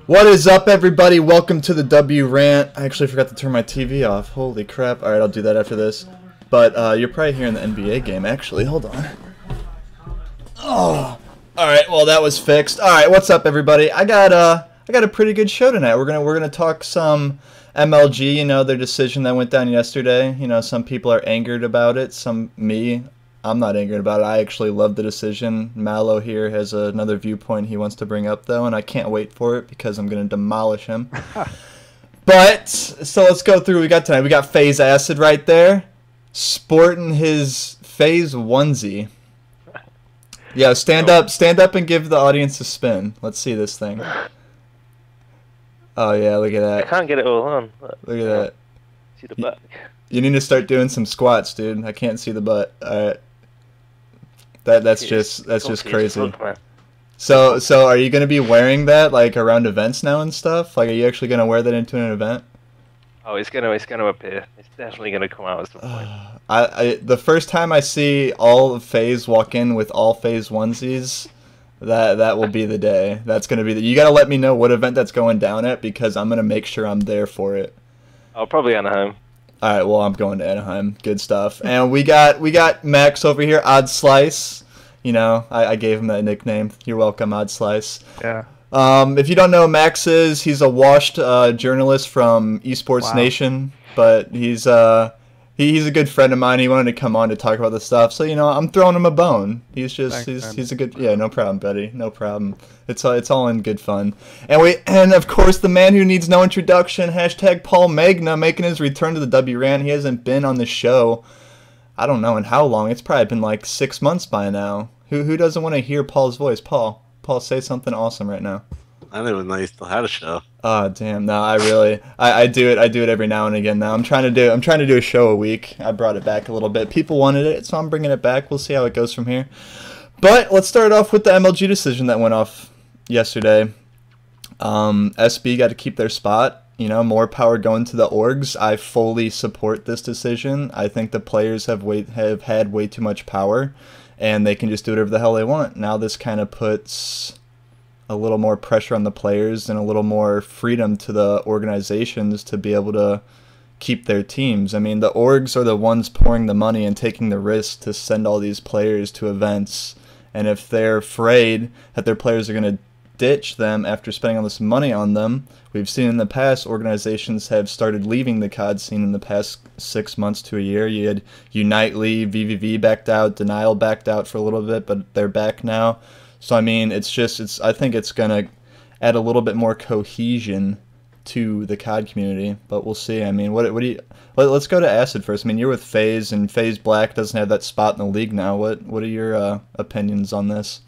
What is up, everybody? Welcome to the TheWRant. I actually forgot to turn my TV off. Holy crap. Alright, I'll do that after this. But you're probably hearing the NBA game, actually. Hold on. Oh. Alright, well, that was fixed. Alright, what's up, everybody? I got a pretty good show tonight. We're gonna talk some MLG, you know, their decision that went down yesterday. You know, some people are angered about it. I'm not angered about it. I actually love the decision. Mallow here has another viewpoint he wants to bring up, though, and I can't wait for it because I'm going to demolish him. But, so let's go through what we got tonight. We got FaZe Acid right there, sporting his FaZe onesie. Yeah, stand up and give the audience a spin. Let's see this thing. Oh, yeah, look at that. I can't get it all on. Look at that. See the back. You need to start doing some squats, dude. I can't see the butt. All right. That's just crazy. So are you gonna be wearing that like around events now and stuff? Like, are you actually gonna wear that into an event? Oh, it's gonna appear. It's definitely gonna come out at some point. The first time I see all of FaZe walk in with all FaZe onesies, that will be the day. That's gonna be you gotta let me know what event that's going down at, because I'm gonna make sure I'm there for it. Oh, probably Anaheim. All right, well, I'm going to Anaheim. Good stuff. And we got Max over here, Odd Slice. You know, I gave him that nickname. You're welcome, Odd Slice. Yeah. If you don't know who Max he's a washed journalist from Esports Nation, but he's a good friend of mine. He wanted to come on to talk about this stuff, so you know, I'm throwing him a bone. He's a good, yeah, no problem, buddy, no problem. It's all in good fun. And of course the man who needs no introduction, hashtag Paul Magna, making his return to the TheWRant. He hasn't been on the show, I don't know in how long. It's probably been like 6 months by now. Who doesn't want to hear Paul's voice? Paul, say something awesome right now. I didn't even know you still had a show. Oh damn! No, I do it. I do it every now and again. Now I'm trying to do a show a week. I brought it back a little bit. People wanted it, so I'm bringing it back. We'll see how it goes from here. But let's start off with the MLG decision that went off yesterday. SB got to keep their spot. You know, more power going to the orgs. I fully support this decision. I think the players have had way too much power, and they can just do whatever the hell they want. Now this kind of puts a little more pressure on the players and a little more freedom to the organizations to be able to keep their teams. I mean, the orgs are the ones pouring the money and taking the risk to send all these players to events. And if they're afraid that their players are going to ditch them after spending all this money on them, we've seen in the past organizations have started leaving the COD scene in the past 6 months to a year. You had Unitely, VVV backed out, Denial backed out for a little bit, but they're back now. So I mean, I think it's gonna add a little bit more cohesion to the COD community, but we'll see. I mean, let's go to Acid first. I mean, you're with FaZe, and FaZe Black doesn't have that spot in the league now. What are your opinions on this?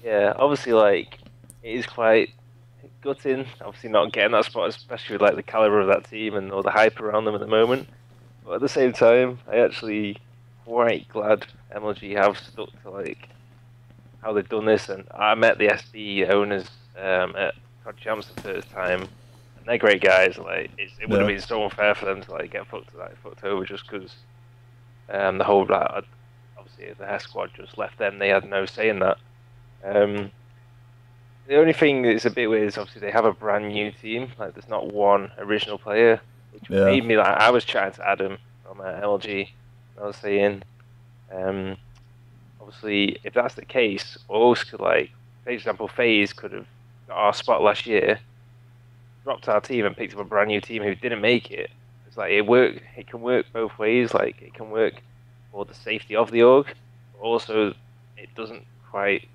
Yeah, obviously, like, it is quite gutting. Obviously, not getting that spot, especially with like the caliber of that team and all the hype around them at the moment. But at the same time, I actually quite glad MLG have stuck to like how they've done this. And I met the SB owners at COD Champs the first time, and they're great guys. Like, it would have been so unfair for them to like get fucked over just because the whole obviously the Hess squad just left them. They had no say in that. The only thing that's a bit weird is obviously they have a brand new team. Like, there's not one original player, which made me like, I was chatting to Adam from MLG. I was saying, obviously, if that's the case, Orgs could, like, for example, FaZe could have got our spot last year, dropped our team and picked up a brand new team who didn't make it. It's like it can work both ways. Like, it can work for the safety of the org, but also it doesn't quite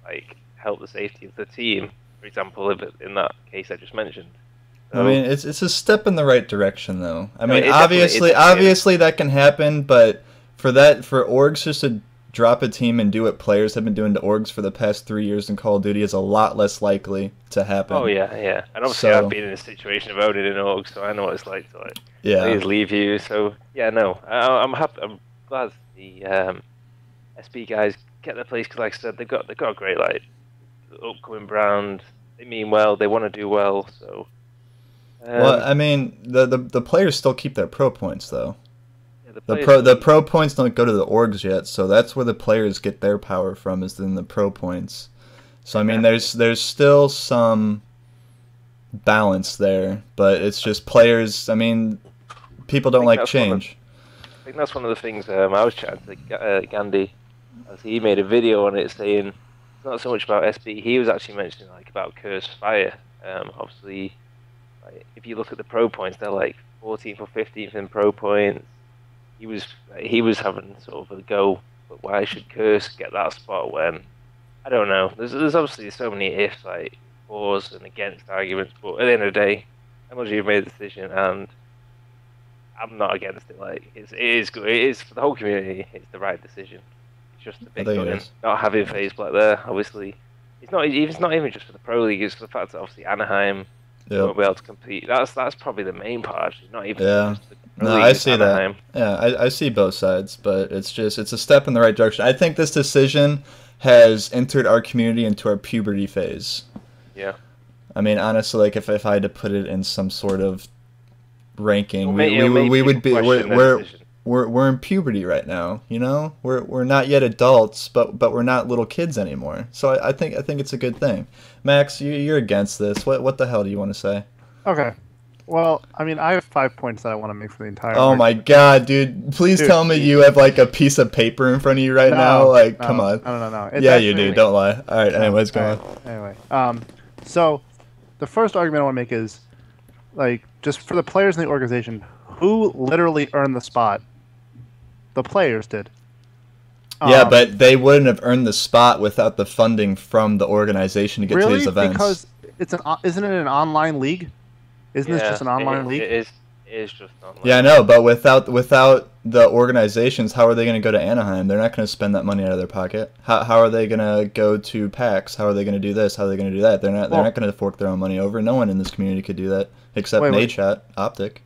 like help the safety of the team. For example, in that case I just mentioned. So, I mean, it's a step in the right direction, though. I mean, obviously that can happen, but for orgs just to drop a team and do what players have been doing to orgs for the past 3 years in Call of Duty is a lot less likely to happen. Oh yeah, yeah. And obviously I've been in a situation of owning an org, so I know what it's like to like players leave you. So yeah, no, I'm happy. I'm glad the SB guys get their place, because like I said, they've got a great like upcoming brand. They mean well. They want to do well. So well, I mean, the players still keep their pro points though. The pro points don't go to the orgs yet, so that's where the players get their power from, is in the pro points. So I mean, there's still some balance there, but it's just players. I mean, people don't like change. I think that's one of the things I was chatting to Gandhi, as he made a video on it saying it's not so much about SB. He was actually mentioning like about Cursed Fire. Obviously, like, if you look at the pro points, they're like 14th or 15th in pro points. He was having sort of a go, but why should Curse get that spot when I don't know? There's obviously so many ifs, like fors and against arguments, but at the end of the day, MLG have made a decision, and I'm not against it. Like it is good. It is for the whole community. It's the right decision. It's just a big button. Not having FaZe Black there, obviously. It's not even just for the pro league. It's for the fact that obviously Anaheim won't be able to compete. That's probably the main part. Actually. Not even. Yeah. Just the pro no, league, I see Anaheim. that. Yeah, I see both sides, but it's a step in the right direction. I think this decision has entered our community into our puberty phase. Yeah. I mean, honestly, like if I had to put it in some sort of ranking, we would be we're in puberty right now. You know, we're not yet adults, but we're not little kids anymore. So I think it's a good thing. Max, you're against this. What the hell do you want to say? Okay. Well, I mean, I have 5 points that I want to make for the entire. Oh my god, dude! Please tell me you have like a piece of paper in front of you right now. Like, come on. No. Yeah, you do. Don't lie. All right. Anyways, go on. Anyway, so the first argument I want to make is, like, just for the players in the organization, who literally earned the spot? The players did. Yeah, but they wouldn't have earned the spot without the funding from the organization to get to these events. Because isn't it an online league? Isn't this just an online league? It is just online. Yeah, I know, but without the organizations, how are they going to go to Anaheim? They're not going to spend that money out of their pocket. How are they going to go to PAX? How are they going to do this? How are they going to do that? They're not going to fork their own money over. No one in this community could do that except Nadeshot, Optic.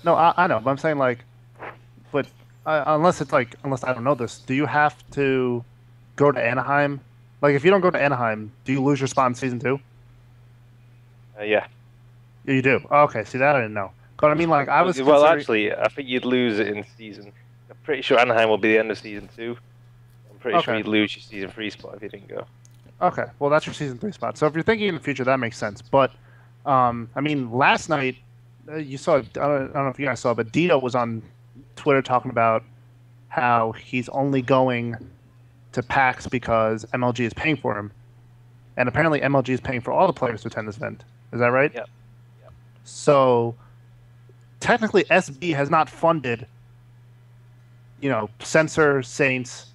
No, I know, but I'm saying like, but unless I don't know this, do you have to go to Anaheim? Like, if you don't go to Anaheim, do you lose your spot in season 2? Yeah. You do. Oh, okay, see that I didn't know. But I mean, like, I was. Well, actually, I think you'd lose it in season. I'm pretty sure Anaheim will be the end of season 2. I'm pretty sure you'd lose your season 3 spot if you didn't go. Okay, well, that's your season 3 spot. So if you're thinking in the future, that makes sense. But, I mean, last night, you saw. I don't know if you guys saw, but Dito was on Twitter talking about how he's only going to PAX because MLG is paying for him, and apparently MLG is paying for all the players to attend this event. Is that right? Yep. So technically, SB has not funded, Censor, Saints,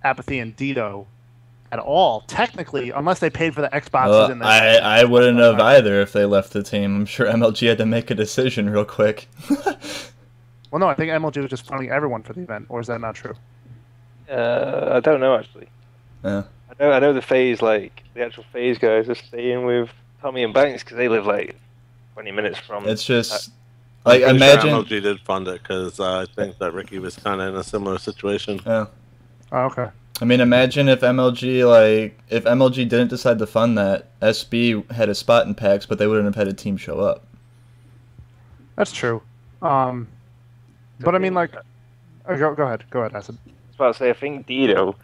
Apathy, and Dito at all. Technically, unless they paid for the Xboxes. And I wouldn't have either if they left the team. I'm sure MLG had to make a decision real quick. Well, no, I think MLG was just funding everyone for the event, or is that not true? I don't know actually. Yeah. I know the actual FaZe guys are staying with Tommy and Banks because they live like 20 minutes from. It's just like imagine sure MLG did fund it because I think that Ricky was kind of in a similar situation. Yeah. Oh, okay. I mean, imagine if MLG didn't decide to fund that, SB had a spot in PAX, but they wouldn't have had a team show up. That's true. But I mean, like, go ahead, Acid. I was about to say, I think Dito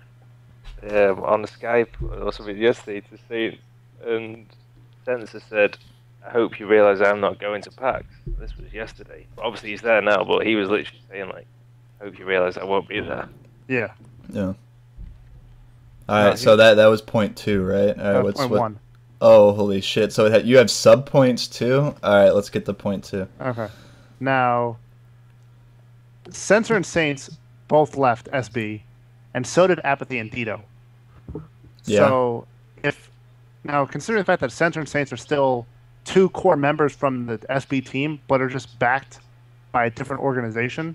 on the Skype or something yesterday to Saints, and Sensor said, "I hope you realise I'm not going to PAX." This was yesterday. Obviously, he's there now, but he was literally saying like, "I hope you realise I won't be there." Yeah. Yeah. All right, so that was point 2, right? All right, point 1. Oh, holy shit! So you have sub points too. All right, let's get to point 2. Okay. Now, Censor and Saints both left SB, and so did Apathy and Dito. Yeah. So considering the fact that Censor and Saints are still 2 core members from the SB team, but are just backed by a different organization,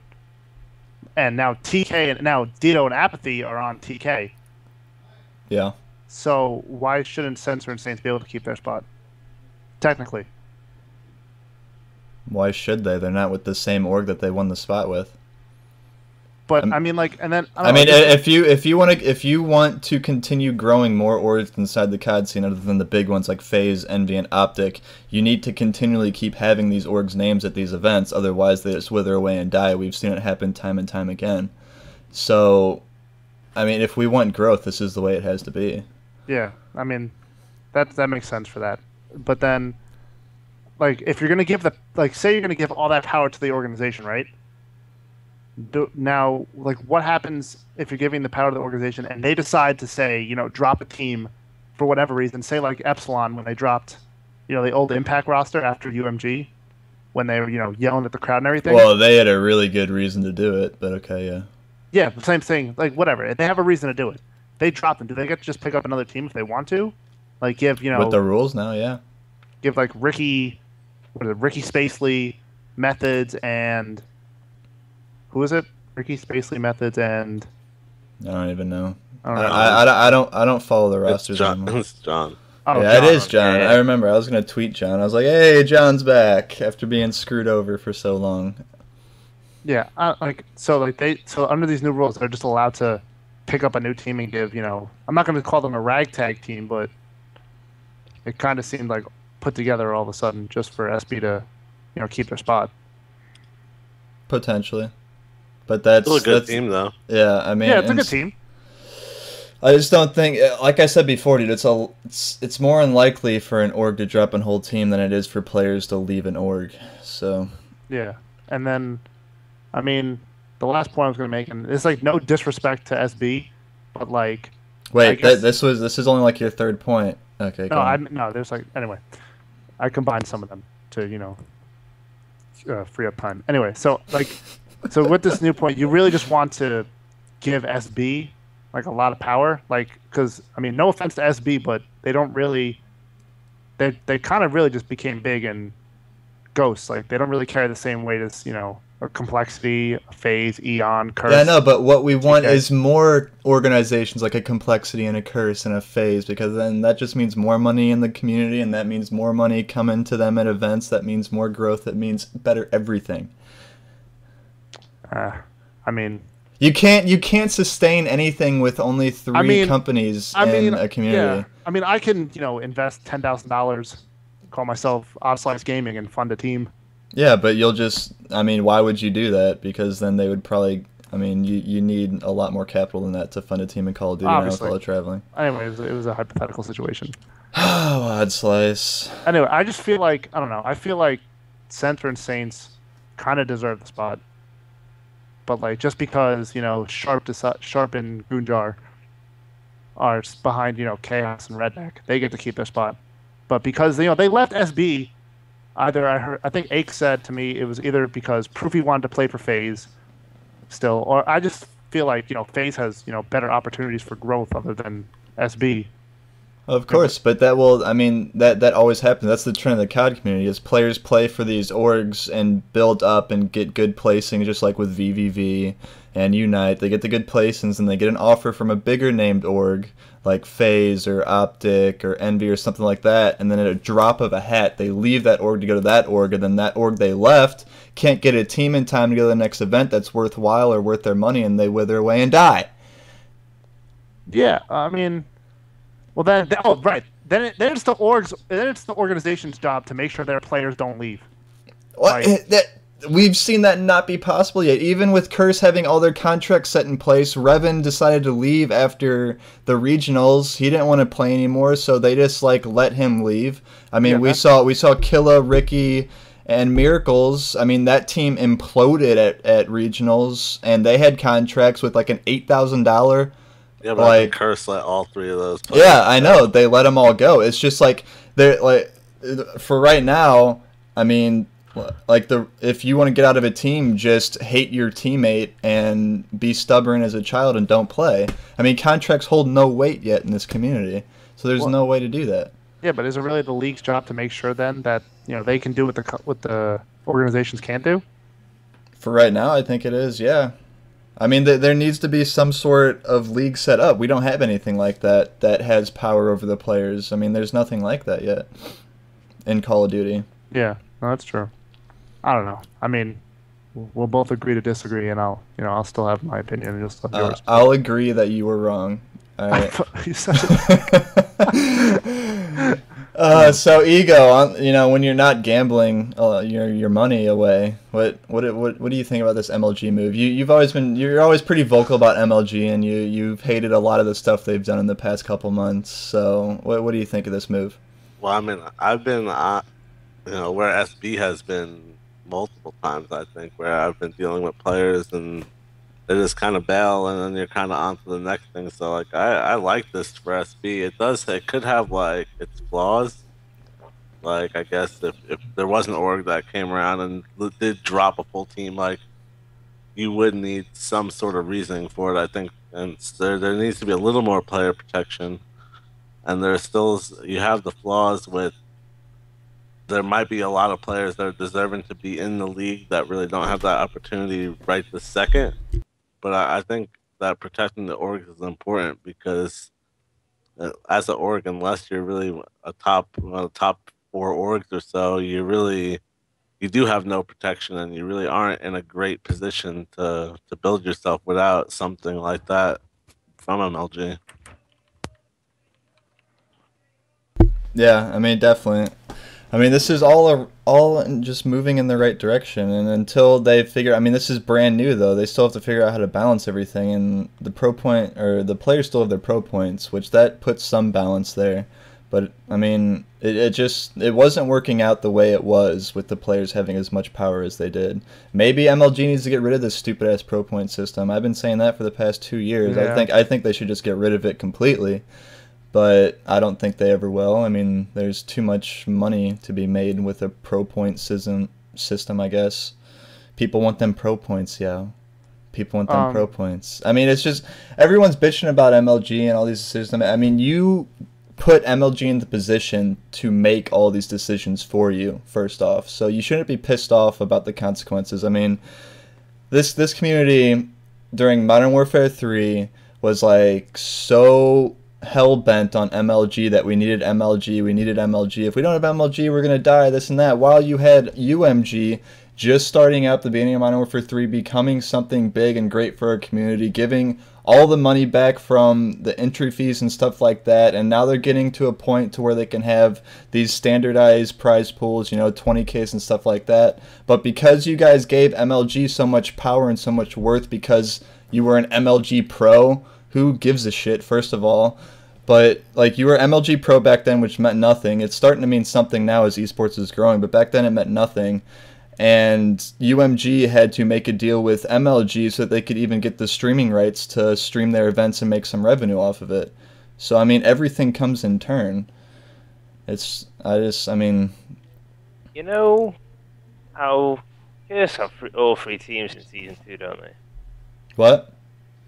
and now TK and now Dito and Apathy are on TK. Yeah. So why shouldn't Censor and Saints be able to keep their spot? Technically. Why should they? They're not with the same org that they won the spot with. But I mean, like, and then if you want to continue growing more orgs inside the COD scene, other than the big ones like FaZe, Envy, and Optic, you need to continually keep having these orgs' names at these events. Otherwise, they just wither away and die. We've seen it happen time and time again. So, I mean, if we want growth, this is the way it has to be. Yeah, I mean, that makes sense for that. But then, like if you're gonna give say you're gonna give all that power to the organization, right? Now, like, what happens if you're giving the power to the organization and they decide to say, drop a team for whatever reason? Say like Epsilon when they dropped, the old Impact roster after UMG, when they were, yelling at the crowd and everything. Well, they had a really good reason to do it, but okay, yeah. Yeah, the same thing. Like, whatever. If they have a reason to do it, they drop them. Do they get to just pick up another team if they want to? Like, give, with the rules now, yeah. Give like Ricky Spacely, Methods, and who is it? Ricky Spacely, Methods, and I don't even know. I don't follow the rosters anymore. It's John. Oh, yeah, John. it is John. Yeah. I remember. I was gonna tweet John. I was like, "Hey, John's back after being screwed over for so long." Yeah, so under these new rules, they're just allowed to pick up a new team and give. I'm not going to call them a ragtag team, but it kind of seemed like put together all of a sudden just for SB to, keep their spot. Potentially, but that's Still a good team though. Yeah, I mean, Yeah, it's a good team. I just don't think, like I said before, dude, it's more unlikely for an org to drop a whole team than it is for players to leave an org. So Yeah, and then, I mean, the last point I was going to make, and it's like no disrespect to SB, but like, wait, guess, this is only like your third point. Okay, no, there's like anyway, I combined some of them to free up time. Anyway, so with this new point, you really just want to give SB like a lot of power, like, because I mean, no offense to SB, but they don't really, they kind of really just became big and ghosts. Like they don't really carry the same weight as a Complexity, a Phase, Eon, Curse. Yeah, I know, but what we want Okay. is more organizations like a Complexity and a Curse and a Phase, because then that just means more money in the community, and that means more money coming to them at events. That means more growth. That means better everything. I mean. You can't sustain anything with only three companies in a community. Yeah. I mean, I can invest $10,000, call myself Odd Gaming, and fund a team. Yeah, but you'll just. I mean, why would you do that? Because then they would probably. I mean, you need a lot more capital than that to fund a team in Call of Duty now with all the traveling. Anyways, it was a hypothetical situation. Oh, Odd Slice. Anyway, I just feel like I don't know. I feel like Center and Saints kind of deserve the spot. But like just because Sharp and Goonjar are behind Chaos and Redneck, they get to keep their spot. But because they left SB, I think Ake said to me it was either because Proofy wanted to play for FaZe still, or I just feel like FaZe has better opportunities for growth other than SB. Of course, but that will. I mean, that always happens. That's the trend of the COD community. Is players play for these orgs and build up and get good placings, just like with VVV and Unite. They get the good placings and they get an offer from a bigger named org like FaZe or Optic or Envy or something like that, and then at a drop of a hat, they leave that org to go to that org, and then that org they left can't get a team in time to go to the next event that's worthwhile or worth their money, and they wither away and die. Yeah, I mean. Well, right. Then it's the orgs. Then it's the organization's job to make sure their players don't leave. What? We've seen that not be possible yet. Even with Curse having all their contracts set in place, Revan decided to leave after the regionals. He didn't want to play anymore, so they just let him leave. I mean, we saw Killa, Ricky, and Miracles. I mean, that team imploded at regionals, and they had contracts with an $8,000. Yeah, but I think Curse let all three of those players. Yeah, I know. They let them all go. It's just they're for right now, I mean, if you want to get out of a team, just hate your teammate and be stubborn as a child and don't play. I mean, contracts hold no weight yet in this community, so there's no way to do that. Yeah, but is it really the league's job to make sure then that they can do what the organizations can't do? For right now, I think it is. Yeah. I mean, there needs to be some sort of league set up. We don't have anything like that has power over the players. I mean, there's nothing like that yet in Call of Duty. Yeah, no, that's true. I don't know. I mean, we'll both agree to disagree, and I'll still have my opinion, and you'll still have yours. I'll agree that you were wrong. All right. So Ego, when you're not gambling your money away, what do you think about this MLG move? You're always pretty vocal about MLG, and you've hated a lot of the stuff they've done in the past couple months. So what do you think of this move? Well, I mean, I've been where SB has been multiple times. I think where I've been dealing with players and they just kind of bail, and then you're kind of on to the next thing. So like I like this for SB. It could have like its flaws. Like I guess if there was an org that came around and did drop a full team, like you would need some sort of reasoning for it. I think, and there needs to be a little more player protection. And there's still you have the flaws with there might be a lot of players that are deserving to be in the league that really don't have that opportunity right this second. But I think that protecting the org is important because as an org, unless you're really a top 4 orgs or so, you do have no protection, and you really aren't in a great position to build yourself without something like that from MLG. Yeah, I mean, definitely. I mean, this is all just moving in the right direction, and until they figure, I mean, this is brand new though. They still have to figure out how to balance everything, and the the players still have their pro points, which that puts some balance there. But I mean, it wasn't working out the way it was with the players having as much power as they did. Maybe MLG needs to get rid of this stupid ass pro point system. I've been saying that for the past 2 years. Yeah. I think they should just get rid of it completely. But I don't think they ever will. I mean, there's too much money to be made with a pro point system, I guess. People want them pro points, yeah. People want them pro points. I mean, it's just, everyone's bitching about MLG and all these systems. I mean, you put MLG in the position to make all these decisions for you, first off. So you shouldn't be pissed off about the consequences. I mean, this community during Modern Warfare 3 was like so hell-bent on MLG that we needed MLG. If we don't have MLG, we're going to die, this and that. While you had UMG just starting out the beginning of Modern Warfare 3, becoming something big and great for our community, giving all the money back from the entry fees and stuff like that, and now they're getting to a point to where they can have these standardized prize pools, 20Ks and stuff like that. But because you guys gave MLG so much power and so much worth because you were an MLG pro, who gives a shit, first of all? But, like, you were MLG Pro back then, which meant nothing. It's starting to mean something now as esports is growing, but back then it meant nothing. And UMG had to make a deal with MLG so that they could even get the streaming rights to stream their events and make some revenue off of it. So, I mean, everything comes in turn. I mean... You know how Curse have all 3 teams in Season 2, don't they? What?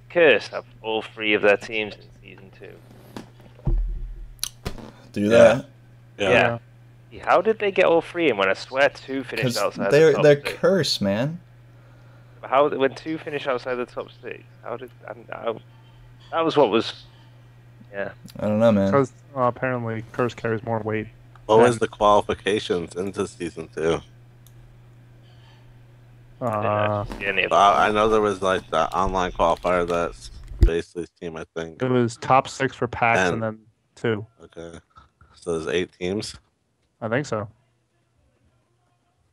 Curse have all 3 of their teams in Season 2. Do that? Yeah. How did they get all 3 in when I swear 2 finished outside the top they're 6? Curse, man. How when 2 finished outside the top 6? That was what was. Yeah. I don't know, man. Because apparently Curse carries more weight. What was the qualifications into Season 2? I know there was like the online qualifier that's basically team, I think. It was top 6 for PAX and then 2. Okay. So there's 8 teams? I think so.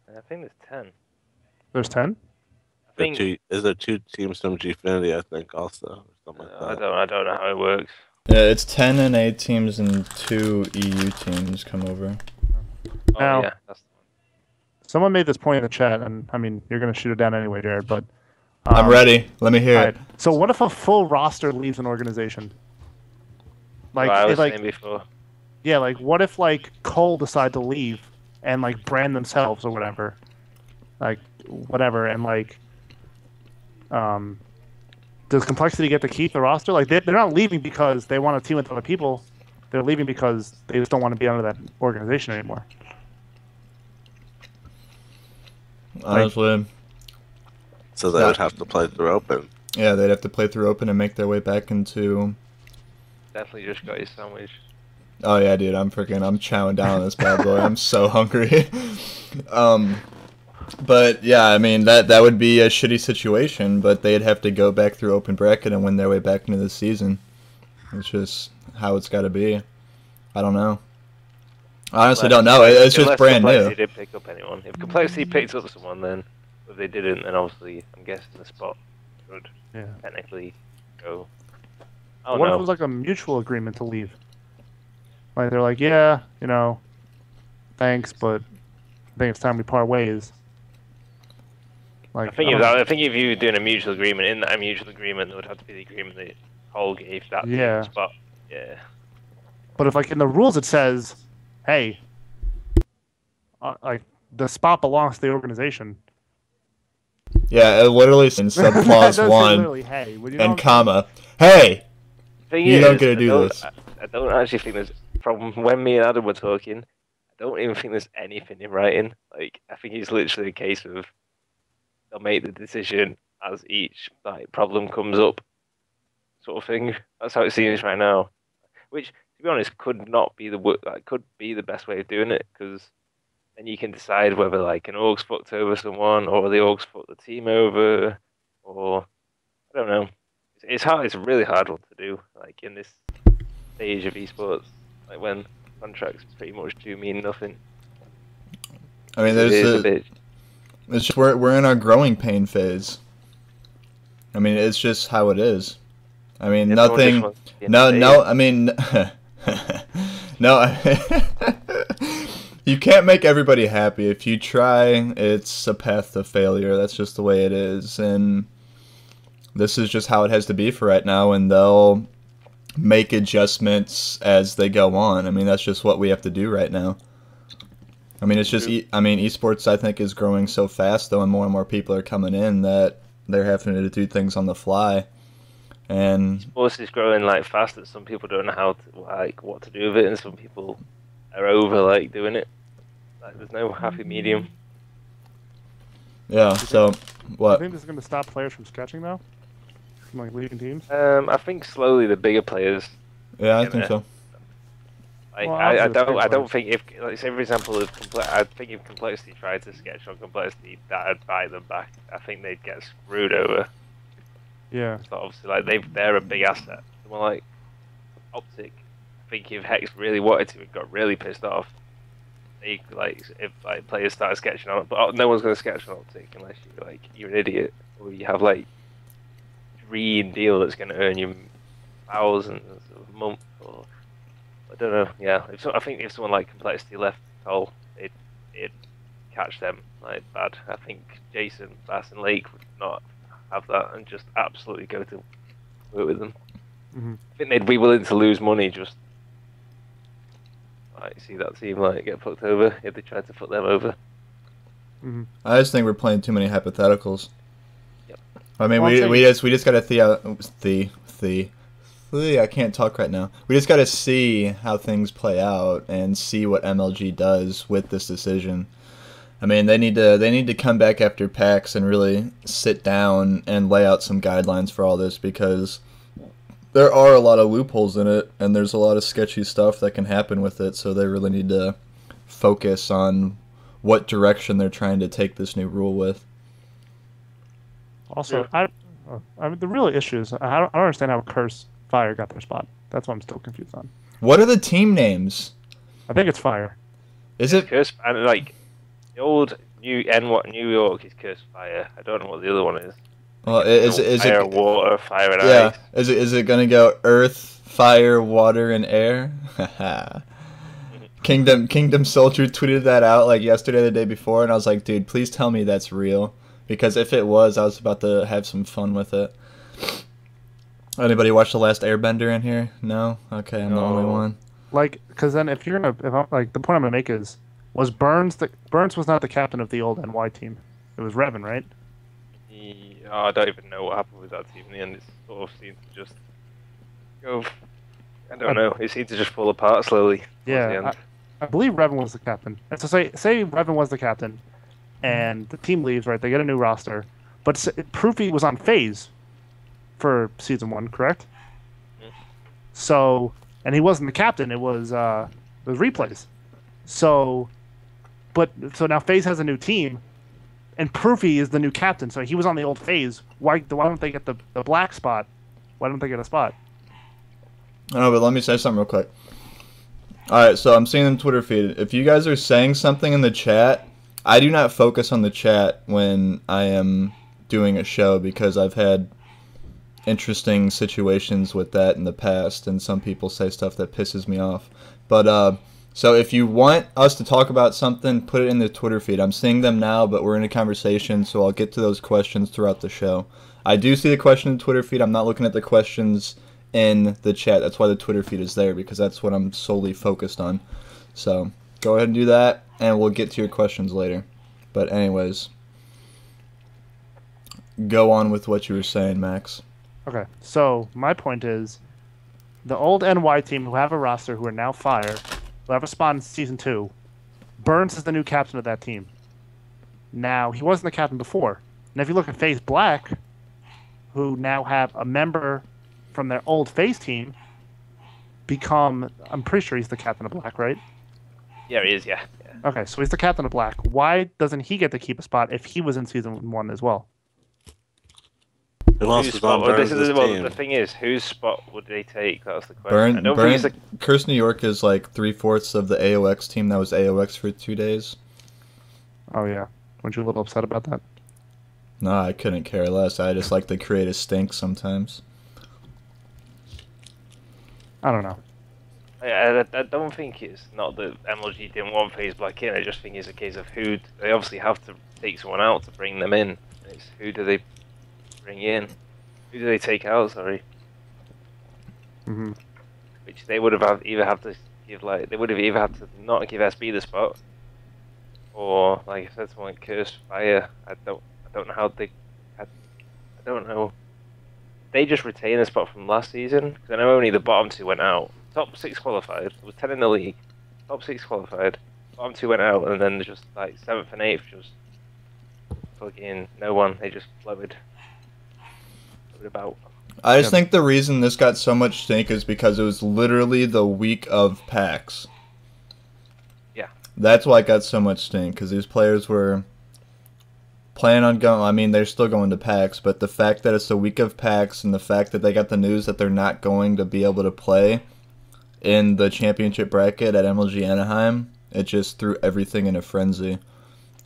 I think there's 10. There's 10? Is there 2 teams from Gfinity, I think, also? Or something like that. I don't know how it works. Yeah, it's 10 and 8 teams and 2 EU teams come over. Oh, Now, yeah. That's... Someone made this point in the chat, and I mean, you're going to shoot it down anyway, Jared, but... I'm ready. Let me hear it. So what if a full roster leaves an organization? Like, I was saying before. Yeah, like, what if, like, Cole decide to leave and, like, brand themselves or whatever? Like, whatever, and, like, does Complexity get to keep the roster? Like, they're not leaving because they want to team with other people. They're leaving because they just don't want to be under that organization anymore. Honestly. So they would have to play through Open. Yeah, they'd have to play through Open and make their way back into... Definitely just got his sandwich. Oh yeah, dude, I'm chowing down on this bad boy. I'm so hungry. But yeah, I mean, that would be a shitty situation, but they'd have to go back through Open Bracket and win their way back into the season. It's just how it's got to be. I don't know. I honestly don't know. It's just brand new. Complexity did pick up anyone. If Complexity picked up someone, then if they didn't, then obviously I'm guessing the spot would technically go. What if it was like a mutual agreement to leave? Like they're like, yeah, thanks, but I think it's time we part ways. Like, I think if you were doing a mutual agreement, in that mutual agreement, there would have to be the agreement that Hull gave that team Yeah. a spot. Yeah. But if like in the rules it says, hey, like the spot belongs to the organization. Yeah, it literally says That subclause does say 1 literally, hey, would you know and what I'm comma. Hey, Thing you is, don't get to do this. I don't actually think there's, from when me and Adam were talking, I don't even think there's anything in writing. Like, I think it's literally a case of they'll make the decision as each like problem comes up, sort of thing. That's how it seems right now. Which, to be honest, could not be could be the best way of doing it, because then you can decide whether like an org's fucked over someone or the org's fucked the team over, or I don't know. It's hard. It's a really hard one to do. Like in this stage of esports, like when contracts pretty much do mean nothing. I mean, It is a there's bit. it's just, we're in our growing pain phase. I mean, it's just how it is. I mean, Everyone just nothing. wants to be No, entertained. I mean, no. You can't make everybody happy. If you try, it's a path to failure. That's just the way it is, and this is just how it has to be for right now. And they'll make adjustments as they go on. I mean, that's just what we have to do right now. I mean, it's just. I mean, esports, I think, is growing so fast, though, and more people are coming in that they're having to do things on the fly. And Sports is growing like fast that some people don't know how to like what to do with it, and some people are over like doing it. Like, there's no happy medium. yeah, so I what? think this is going to stop players from stretching though, from like leaving teams. I think slowly the bigger players. Yeah, I think so. Like Well, I obviously it's don't big think if like say for example if I think if Complexity tried to sketch on Complexity, that'd buy them back. I think they'd get screwed over. Yeah. So obviously like they're a big asset. Someone like Optic, I think if Hex really wanted to and got really pissed off, they like if like players started sketching on it, but no one's gonna sketch on Optic unless you're an idiot or you have like dream deal that's gonna earn you thousands a month or I don't know. Yeah, I think if someone like Complexity left Hull, it'd catch them like bad. I think Jason, Bass, and Lake would not have that and just absolutely go to work with them. Mm-hmm. I think they'd be willing to lose money just like see that team like get fucked over if they tried to fuck them over. Mm-hmm. I just think we're playing too many hypotheticals. Yep. I mean, Well, we just gotta I can't talk right now. We just gotta see how things play out and see what MLG does with this decision. I mean, they need to come back after PAX and really sit down and lay out some guidelines for all this, because there are a lot of loopholes in it and there's a lot of sketchy stuff that can happen with it. So they really need to focus on what direction they're trying to take this new rule with. Also, I mean, the real issue is I don't understand how Curse Fire got their spot. That's what I'm still confused on. What are the team names? I think it's Fire. Is it? Curse and like the old New York is Curse Fire. I don't know what the other one is. Well, is Fire, it? water, fire, and Yeah. ice. Is it gonna go earth, fire, water, and air? Kingdom Soldier tweeted that out like yesterday, or the day before, and I was like, dude, please tell me that's real, because if it was, I was about to have some fun with it. Anybody watch The Last Airbender in here? No? Okay, I'm the only No. one. Like, because then if I'm like, the point I'm gonna make is, was Burns was not the captain of the old NY team. It was Revan, right? I don't even know what happened with that team in the end. It sort of seemed to just go. I don't know. It seemed to just fall apart slowly. towards the Yeah, end. I believe Revan was the captain. And so say Revan was the captain, and the team leaves, right? They get a new roster, but Proofy was on phase for season 1, correct? Mhm. So, and he wasn't the captain. It was replays. So now FaZe has a new team, and Proofy is the new captain. So he was on the old FaZe. Why don't they get the black spot? Why don't they get a spot? I know, but let me say something real quick. Alright, so I'm seeing in the Twitter feed, if you guys are saying something in the chat, I do not focus on the chat when I am doing a show, because I've had interesting situations with that in the past, and some people say stuff that pisses me off. But So if you want us to talk about something, put it in the Twitter feed. I'm seeing them now, but we're in a conversation, so I'll get to those questions throughout the show. I do see the question in the Twitter feed. I'm not looking at the questions in the chat. That's why the Twitter feed is there, because that's what I'm solely focused on. So go ahead and do that, and we'll get to your questions later. But anyways, go on with what you were saying, Max. Okay, so my point is, the old NY team who have a roster, who are now Fire, who have a spot in Season 2, Burns is the new captain of that team. Now, he wasn't the captain before. And if you look at FaZe Black, who now have a member from their old FaZe team become, I'm pretty sure he's the captain of Black, right? Yeah, he is, yeah. Okay, so he's the captain of Black. Why doesn't he get to keep a spot if he was in Season 1 as well? Who else is on Burns' team? The thing is, whose spot would they take? That was the question. Curse New York is like 3/4 of the AOX team that was AOX for 2 days. Oh, yeah. Weren't you a little upset about that? No, I couldn't care less. I just like to create a stink sometimes. I don't know. I don't think it's not that MLG didn't want FaZe Black in. I just think it's a case of who they obviously have to take someone out to bring them in. It's who do they bring in? Who do they take out? Sorry. Mm-hmm. Which they would have either have to give they would have either had to not give SB the spot, or like I said, someone like Curse Fire. I don't know how they. I don't know. They just retained the spot from last season because I know only the bottom 2 went out. Top 6 qualified. It was 10 in the league. Top 6 qualified. Bottom 2 went out, and then just like 7th and 8th just fucking no one. They just floated about. I just think the reason this got so much stink is because it was literally the week of PAX. Yeah. That's why it got so much stink, because these players were planning on going. I mean, they're still going to PAX, but the fact that it's the week of PAX and the fact that they got the news that they're not going to be able to play in the championship bracket at MLG Anaheim, it just threw everything in a frenzy.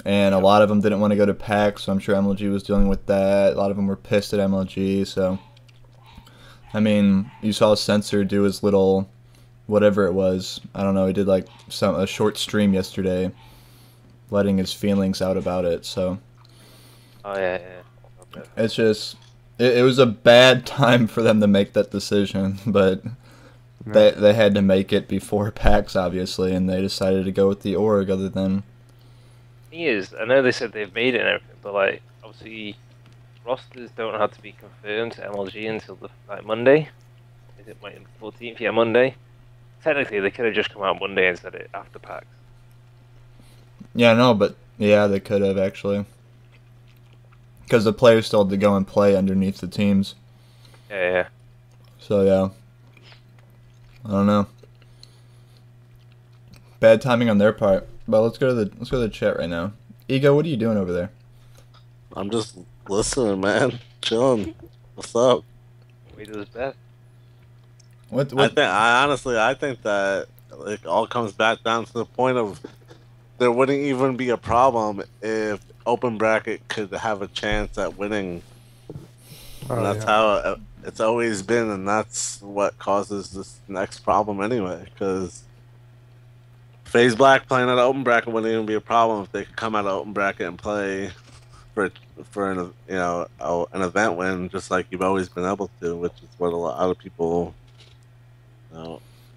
And a lot of them didn't want to go to PAX, so I'm sure MLG was dealing with that. A lot of them were pissed at MLG, so I mean, you saw Censor do his little whatever it was. I don't know, he did like a short stream yesterday letting his feelings out about it, so Oh yeah. Okay. it's just it was a bad time for them to make that decision, but they had to make it before PAX, obviously, and they decided to go with the org other than. The thing is, I know they said they've made it and everything, but like obviously rosters don't have to be confirmed to MLG until Monday. Is it the 14th? Yeah, Monday. Technically, they could have just come out Monday and said it after PAX. Yeah, no, but yeah, they could have actually. Because the players still had to go and play underneath the teams. Yeah. So yeah, I don't know. Bad timing on their part. But let's go to the chat right now. Ego, what are you doing over there? I'm just listening, man. Chilling. What's up? We do his best. What? I think that it all comes back down to the point of there wouldn't even be a problem if Open Bracket could have a chance at winning. And that's how it's always been, and that's what causes this next problem anyway. Because FaZe Black playing at an Open Bracket wouldn't even be a problem if they could come out of Open Bracket and play for an an event win, just like you've always been able to, which is what a lot of people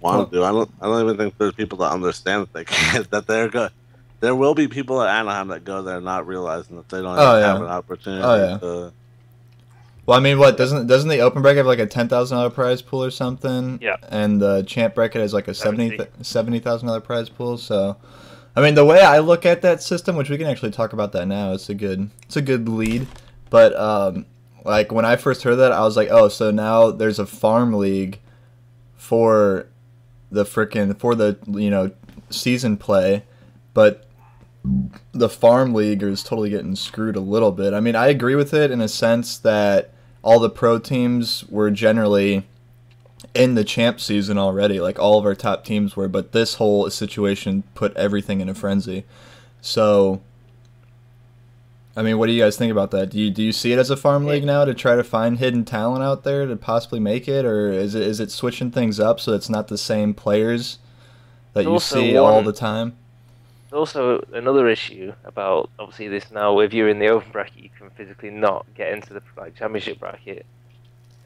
want to do. I don't even think there's people that understand that they can't. That they're good. There will be people at Anaheim that go there not realizing that they don't have an opportunity to. Well, I mean, what doesn't the open bracket have like a $10,000 prize pool or something? Yeah. And the champ bracket has like a $70,000 prize pool. So, I mean, the way I look at that system, which we can actually talk about that now, it's a good lead. But like when I first heard that, I was like, oh, so now there's a farm league for the season play, but the farm league is totally getting screwed a little bit. I mean, I agree with it in a sense that all the pro teams were generally in the champ season already, like all of our top teams were, but this whole situation put everything in a frenzy. So, I mean, what do you guys think about that? Do you see it as a farm league now to try to find hidden talent out there to possibly make it, or is it switching things up so it's not the same players that you Also see all the time. There's also another issue about obviously this now. If you're in the open bracket, you can physically not get into the championship bracket.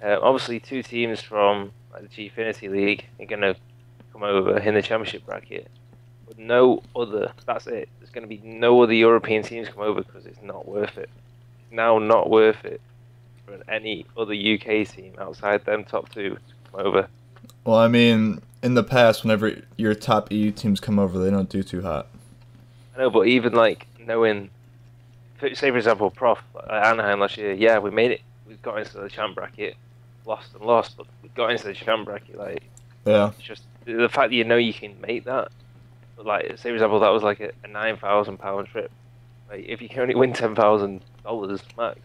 Obviously, 2 teams from the Gfinity League are going to come over in the championship bracket, but no other. That's it. There's going to be no other European teams come over because it's not worth it. It's now not worth it for any other UK team outside them top 2 to come over. Well, I mean, in the past, whenever your top EU teams come over, they don't do too hot. I know, but even like knowing, say for example, Prof Anaheim last year, yeah, we made it. We got into the champ bracket, lost, but we got into the champ bracket. Like, Yeah. it's just the fact that you can make that. But like, say for example, that was like a £9,000 trip. Like, if you can only win $10,000 max,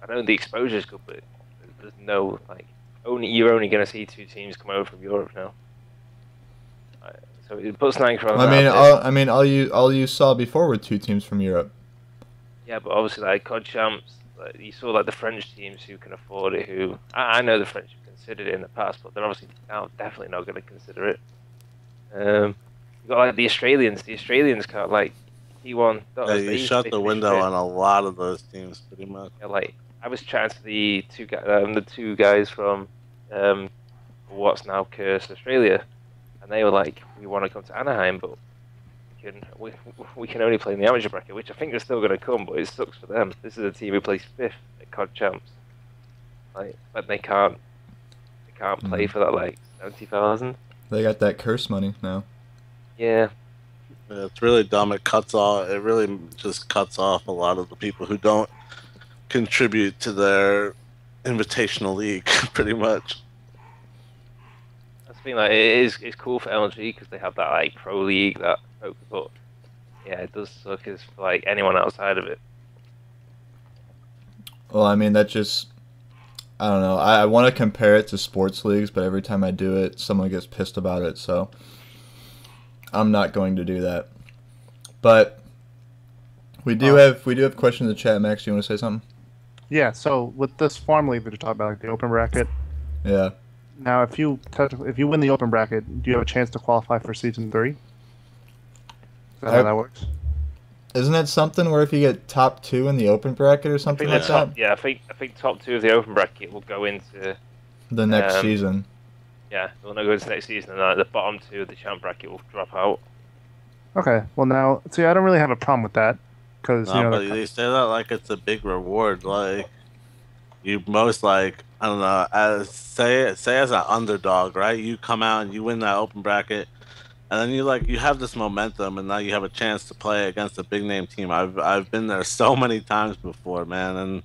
I know the exposure is good, but there's no like you're only going to see 2 teams come over from Europe now. So it puts 9 crowns. All you saw before were 2 teams from Europe. Yeah, but obviously, like COD champs, like, you saw like the French teams who can afford it. Who I know the French have considered it in the past, but they're obviously now definitely not going to consider it. You got like the Australians. The Australians can't like T1. Yeah, you shut the window on a lot of those teams, pretty much. Yeah, like I was chatting to the 2 guys from what's now Curse Australia. And they were like, we want to come to Anaheim, but we can only play in the amateur bracket, which I think they're still going to come, but it sucks for them. This is a team who plays 5th at COD champs, like, but they can't play for that like 70,000. They got that curse money now. Yeah. It's really dumb. It really just cuts off a lot of the people who don't contribute to their invitational league, pretty much. Like it's cool for MLG because they have that like pro league that focus, but yeah, it does suck as for like anyone outside of it. Well, I mean I don't know. I want to compare it to sports leagues, but every time I do it, someone gets pissed about it, so I'm not going to do that. But we do have questions in the chat. Max, do you want to say something? Yeah. So with this farm league that you're talking about, like the open bracket. Yeah. Now, if you win the open bracket, do you have a chance to qualify for season 3? Is that how that works? Isn't it something where if you get top 2 in the open bracket or something like that? Yeah, I think top 2 of the open bracket will go into the next season. Yeah, they'll not go into next season, and the bottom 2 of the champ bracket will drop out. Okay, well now, see, I don't really have a problem with that because but they say that like it's a big reward, like. You most like I don't know, say as an underdog, right? You come out and you win that open bracket, and then you have this momentum, and now you have a chance to play against a big name team. I've been there so many times before, man, and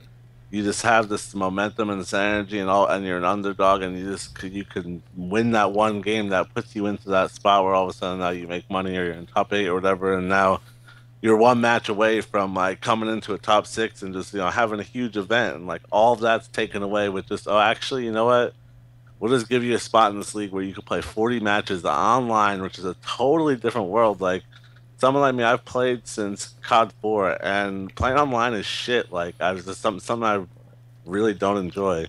you just have this momentum and this energy and you're an underdog, and you can win that one game that puts you into that spot where all of a sudden now you make money or you're in top 8 or whatever, and now you're one match away from like coming into a top 6 and just having a huge event, and like all of that's taken away with just actually, you know what, we'll just give you a spot in this league where you can play 40 matches online, which is a totally different world. Like someone like me, I've played since COD 4, and playing online is shit. Like I was just something I really don't enjoy,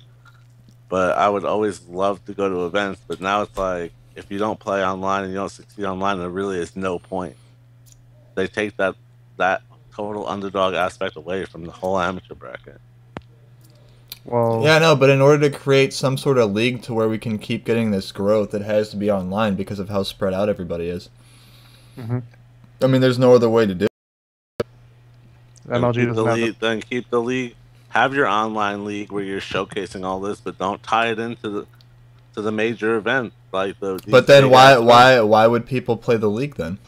but I would always love to go to events. But now it's like if you don't play online and you don't succeed online, there really is no point. They take that total underdog aspect away from the whole amateur bracket. Well, yeah, no, but in order to create some sort of league to where we can keep getting this growth, it has to be online because of how spread out everybody is. Mm-hmm. I mean, there's no other way to do it. MLG keep the league. Have your online league where you're showcasing all this, but don't tie it into the major event like the. But then why would people play the league then?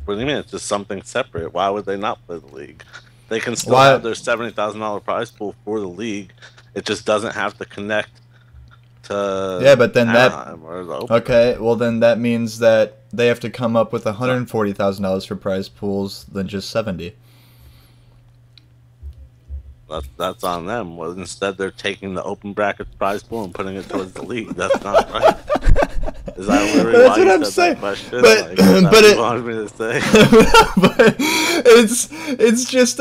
What do you mean? It's just something separate. Why would they not play the league? They can still have their $70,000 prize pool for the league. It just doesn't have to connect to. Yeah, but then okay. Well, then that means that they have to come up with $140,000 for prize pools than just 70. That's on them. Well, instead they're taking the open bracket prize pool and putting it towards the league. That's not right. Is that literally That's why what you I'm said saying. that question? But like, is that what you wanted me to say? But it's just.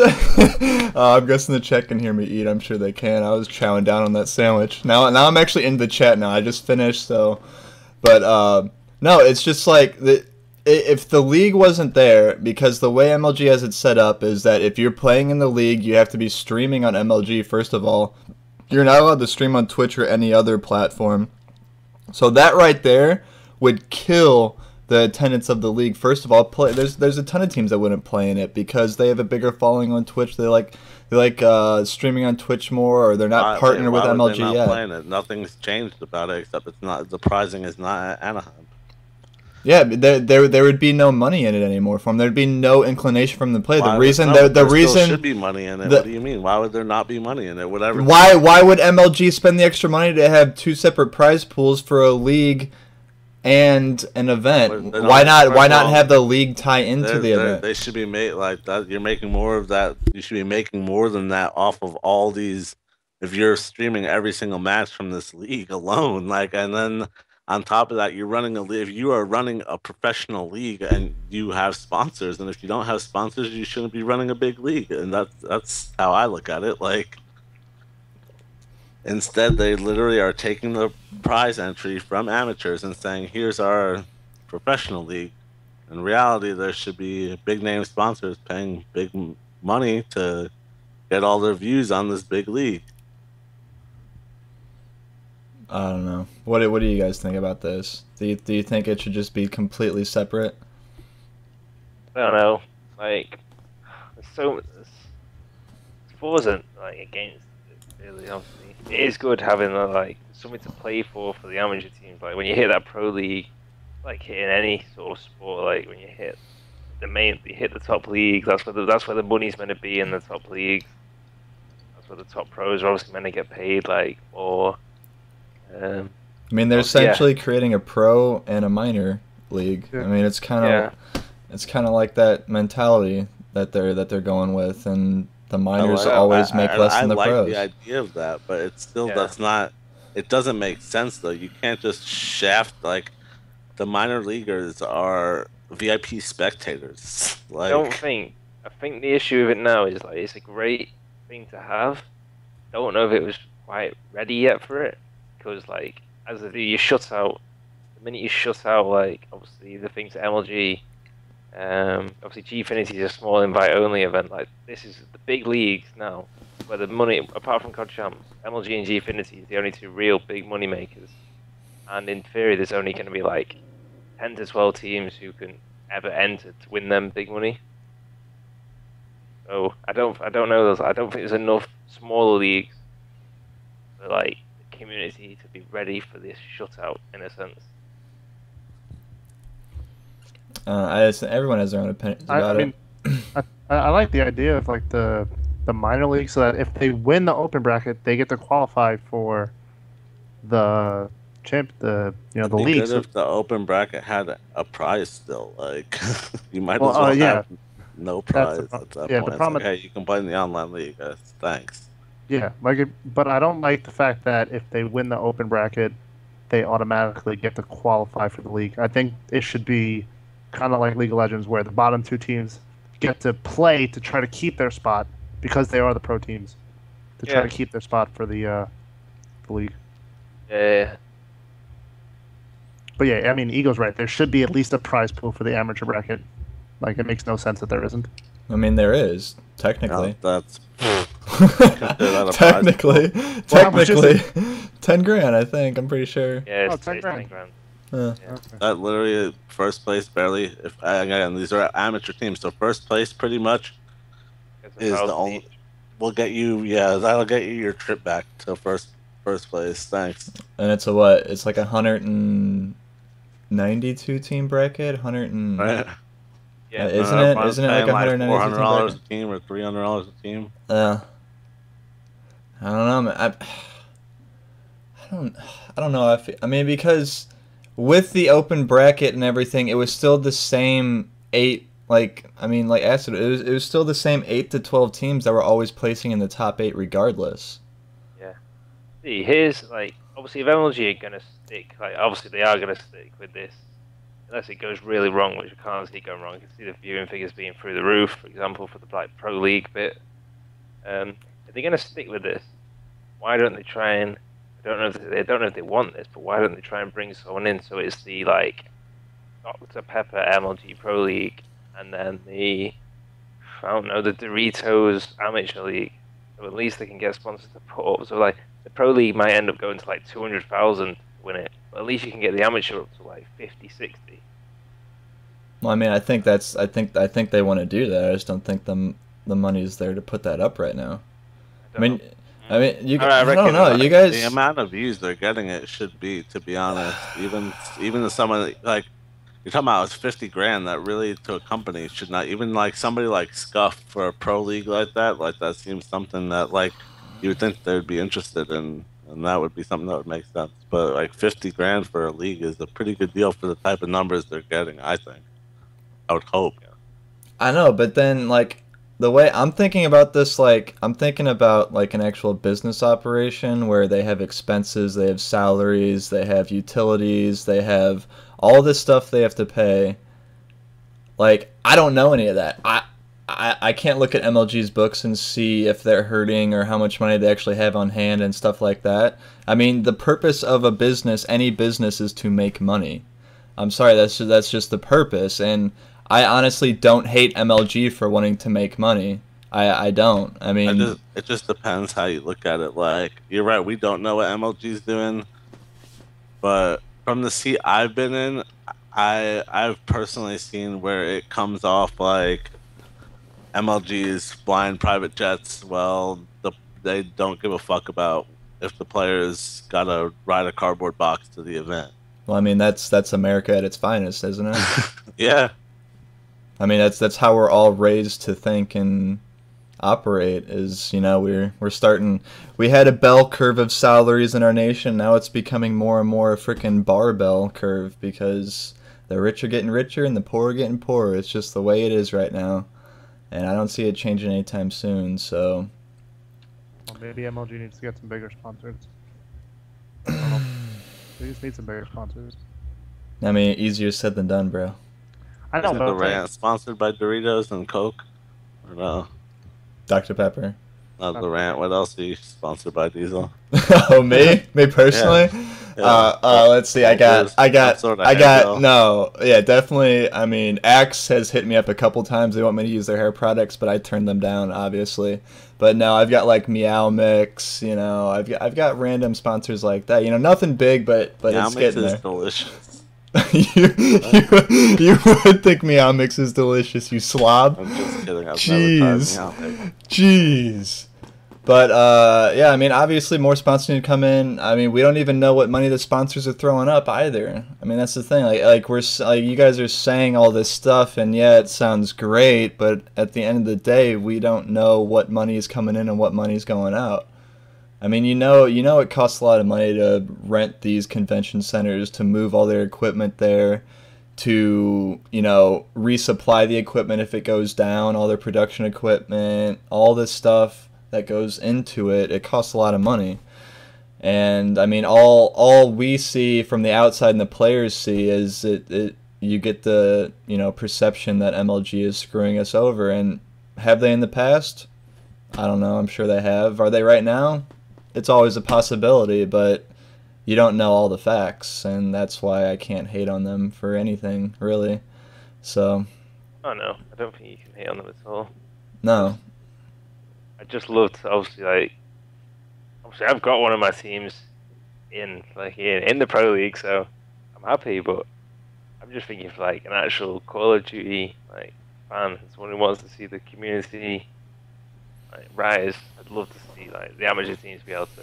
I'm guessing the chat can hear me eat. I'm sure they can. I was chowing down on that sandwich. Now I'm actually in the chat now. I just finished, so. But No, it's just like if the league wasn't there, because the way MLG has it set up is that if you're playing in the league, you have to be streaming on MLG first of all. You're not allowed to stream on Twitch or any other platform. So that right there would kill the attendance of the league. First of all, there's a ton of teams that wouldn't play in it because they have a bigger following on Twitch. They like streaming on Twitch more, or they're not partnered with MLG not yet. Playing it? Nothing's changed about it except it's not the pricing is not Anaheim. Yeah, there would be no money in it anymore for them. There'd be no inclination from the play. Why The reason still should be money in it. What do you mean? Why would there not be money in it? Whatever. Why would MLG spend the extra money to have two separate prize pools for a league and an event? Why not have the league tie into the event? They should be made like that. You're making more of that. You should be making more than that off of all these. If you're streaming every single match from this league alone, like, and then on top of that, you're running a league. If you are running a professional league and you have sponsors, and if you don't have sponsors, you shouldn't be running a big league. And that's how I look at it. Like, instead, they literally are taking the prize entry from amateurs and saying, "Here's our professional league." In reality, there should be big name sponsors paying big money to get all their views on this big league. I don't know. What do you guys think about this? Do you think it should just be completely separate? I don't know. Like, this wasn't like against it, really. Obviously, it is good having like something to play for the amateur teams. Like when you hit that pro league, like hitting any sort of sport, like when you hit the top league, that's where the money's meant to be in the top leagues. That's where the top pros are obviously meant to get paid like more. I mean, they're essentially creating a pro and a minor league. Yeah. I mean, it's kind of like that mentality that they're going with, and the minors always make less than the pros. I like the idea of that, but it still does not. It doesn't make sense though. You can't just shaft like the minor leaguers are VIP spectators. Like, I think the issue of it now is like it's a great thing to have. Don't know if it was quite ready yet for it. Because like the minute you shut out like obviously the things at MLG, obviously Gfinity is a small invite only event. Like this is the big leagues now, where the money apart from COD Champs, MLG and Gfinity is the only two real big money makers. And in theory, there's only going to be like 10 to 12 teams who can ever enter to win them big money. So I don't know. I don't think there's enough smaller leagues for like community to be ready for this shutout in a sense. Everyone has their own opinions about it. I like the idea of like the minor league, so that if they win the open bracket, they get to qualify for the league. So if the open bracket had a prize still, like you might as well have no prize at that point. The problem you can play in the online league. Thanks. Yeah, but I don't like the fact that if they win the open bracket, they automatically get to qualify for the league. I think it should be kind of like League of Legends, where the bottom two teams get to play to try to keep their spot because they are the pro teams to try to keep their spot for the league. Yeah. But yeah, I mean, Ego's right. There should be at least a prize pool for the amateur bracket. Like, it makes no sense that there isn't. I mean, there is technically. That's technically, 10 grand. I think I'm pretty sure. Yeah, it's 10 grand. That literally first place barely. Again, these are amateur teams, so first place pretty much is the only. Will get you. Yeah, that'll get you your trip back to first place. Thanks. And it's a what? It's like 192 team bracket. 100 and. Right. Yeah, isn't it like $400 a team or $300 a team? I don't know, man. I don't know. I mean, because with the open bracket and everything, it was still the same 8. Like Acid, it was still the same 8 to 12 teams that were always placing in the top 8 regardless. Yeah. See, here's like obviously if MLG are gonna stick, like obviously they are gonna stick with this. Unless it goes really wrong, which I can't see going wrong. You can see the viewing figures being through the roof, for example, for the like pro league bit. If they're going to stick with this, why don't they try and I don't know if they want this, but why don't they try and bring someone in so it's the like Dr. Pepper MLG Pro League, and then I don't know, the Doritos Amateur League. So at least they can get sponsors to put up. So like the Pro League might end up going to like 200,000 to win it, but at least you can get the amateur up to like 50, 60. Well, I mean, I think they want to do that. I just don't think the money's there to put that up right now. I mean, you. I don't know. You guys. The amount of views they're getting, it should be, to be honest. Even if someone like you're talking about, it's 50 grand. That really, to a company, should not, even like somebody like Scuff for a pro league like that. Like that seems something that like you would think they'd be interested in, and that would be something that would make sense. But like 50 grand for a league is a pretty good deal for the type of numbers they're getting, I think. I would hope. I know, but then like the way I'm thinking about this, like I'm thinking about like an actual business operation where they have expenses, they have salaries, they have utilities, they have all this stuff they have to pay. Like I don't know any of that. I can't look at MLG's books and see if they're hurting or how much money they actually have on hand and stuff like that. I mean, the purpose of a business, any business, is to make money. I'm sorry, that's just the purpose, and I honestly don't hate MLG for wanting to make money. I don't. I mean, it just depends how you look at it. Like you're right, we don't know what MLG's doing, but from the seat I've been in, I've personally seen where it comes off like MLG's flying private jets. Well, they don't give a fuck about if the players gotta ride a cardboard box to the event. well, I mean that's America at its finest, isn't it? Yeah. I mean that's how we're all raised to think and operate. Is we're starting. We had a bell curve of salaries in our nation. Now it's becoming more and more a freaking barbell curve because the rich are getting richer and the poor are getting poorer. It's just the way it is right now, and I don't see it changing anytime soon. So well, maybe MLG needs to get some bigger sponsors. I don't know. They just need some bigger sponsors. I mean, easier said than done, bro. I know. Is TheWRant sponsored by Doritos and Coke? Or no? Dr. Pepper. Not TheWRant. What else are you sponsored by, Diesel? Oh, me? Me personally? Yeah. Let's see. I got no. Yeah, definitely. I mean, Axe has hit me up a couple times. They want me to use their hair products, but I turned them down, obviously. But no, I've got like Meow Mix. I've got random sponsors like that. Nothing big, but Meow it's Mix getting is there. delicious. you would think Meow Mix is delicious, you slob. I'm just kidding. I've Jeez. never tried Meow Mix. Jeez. But yeah, I mean, obviously more sponsors need to come in. I mean, we don't even know what money the sponsors are throwing up either. I mean, that's the thing. Like you guys are saying all this stuff, and yeah, it sounds great, but at the end of the day, we don't know what money is coming in and what money is going out. I mean, it costs a lot of money to rent these convention centers, to move all their equipment there, to resupply the equipment if it goes down, all their production equipment, all this stuff that goes into it. It costs a lot of money. And I mean, all we see from the outside and the players see is you get the perception that MLG is screwing us over. And have they in the past? I don't know. I'm sure they have. Are they right now? It's always a possibility, but you don't know all the facts, and that's why I can't hate on them for anything, really. So. Oh no, I don't think you can hate on them at all. No. I just love to obviously I've got one of my teams in the Pro League, so I'm happy. But I'm just thinking of like an actual Call of Duty fan, someone who wants to see the community rise. I'd love to see the amateur teams be able to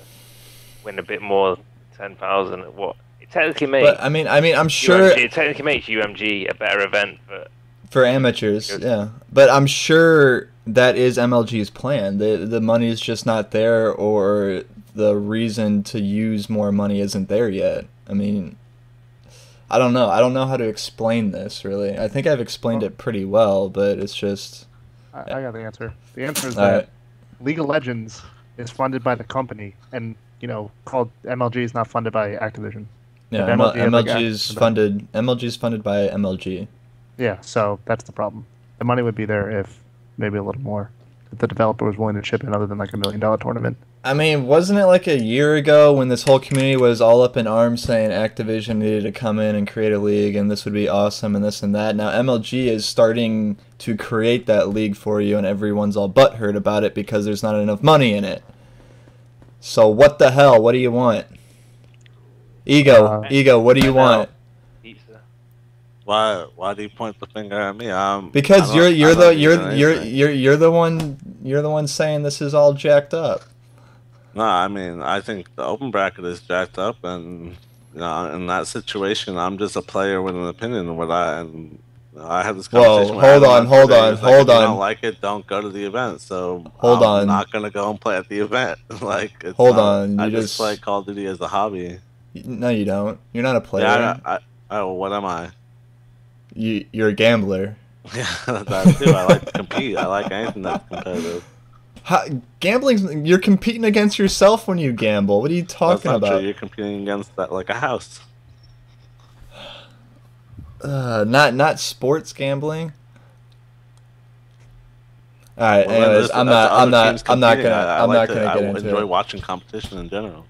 win a bit more than 10,000 at what it technically makes. But I mean, I'm sure it technically makes UMG a better event for amateurs. Yeah, but I'm sure that is MLG's plan. The money is just not there, or the reason to use more money isn't there yet. I mean, I don't know. I don't know how to explain this, really. I think I've explained it pretty well, but it's just. I got the answer. The answer is that League of Legends is funded by the company, and called MLG is not funded by Activision. Yeah, MLG is funded. MLG is funded by MLG. Yeah, so that's the problem. The money would be there if maybe a little more. If the developer was willing to chip in, other than like $1 million tournament. I mean, wasn't it like a year ago when this whole community was all up in arms saying Activision needed to come in and create a league and this would be awesome and this and that? Now MLG is starting to create that league for you and everyone's all butthurt about it because there's not enough money in it. So what the hell? What do you want? Ego, what do you want? Pizza. Why do you point the finger at me? Because I you're don't need anything. the one saying this is all jacked up. No, I mean, I think the open bracket is jacked up, and in that situation, I'm just a player with an opinion of what I had this conversation. Whoa, hold on. If you don't like it, don't go to the event. So I'm not gonna go and play at the event. I just play Call of Duty as a hobby. No, you don't. You're not a player. Yeah, what am I? You're a gambler. Yeah, that too. I like to compete. I like anything that's competitive. Gambling, you're competing against yourself when you gamble. What are you talking about? True. You're competing against that like a house. Not sports gambling. All right. Well, anyways, I'm not gonna get into it. I enjoy watching competition in general.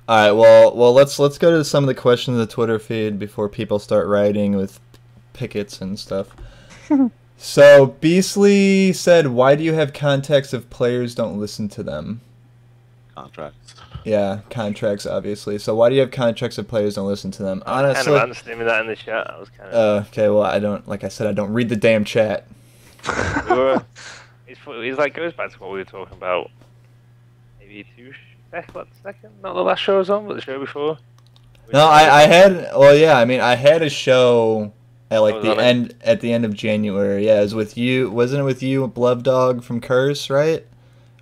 All right. Well, let's go to some of the questions in the Twitter feed before people start writing with pickets and stuff. So Beasley said, "Why do you have contacts if players don't listen to them?" Contracts. Yeah, contracts, obviously. So why do you have contracts if players don't listen to them? Honestly, kind of understanding that in the chat. I was kind of. Okay, well, I don't. Like I said, I don't read the damn chat. It's like goes back to what we were talking about. Maybe second, not the last show I was on, but the show before. No, I had. Well, yeah. I mean, I had a show at like at the end of January. Yeah, it was with you. Wasn't it with you, Blub Dog from Curse, right?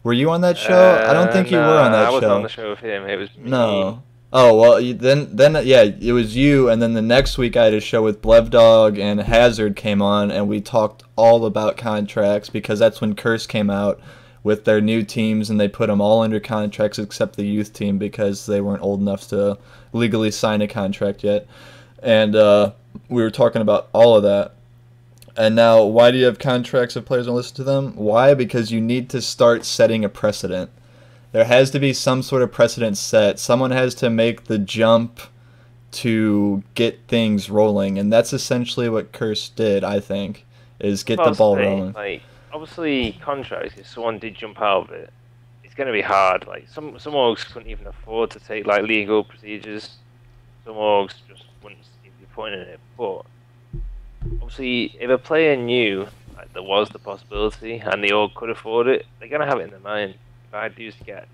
Were you on that show? I don't think you were on that show. I wasn't on the show with him. It was me. No. Oh well, then yeah, it was you, and then the next week I had a show with Blev Dog and Hazard came on, and we talked all about contracts because that's when Curse came out with their new teams, and they put them all under contracts except the youth team because they weren't old enough to legally sign a contract yet, and we were talking about all of that. And now, why do you have contracts if players don't listen to them? Why? Because you need to start setting a precedent. There has to be some sort of precedent set. Someone has to make the jump to get things rolling, and that's essentially what Curse did, I think, is get the ball rolling. Like, obviously, contracts, if someone did jump out of it, it's going to be hard. Like, some orgs couldn't even afford to take, like, legal procedures. Some orgs just wouldn't see the point in it, but obviously, if a player knew like, there was the possibility and the org could afford it, they're going to have it in their mind. If I do sketch,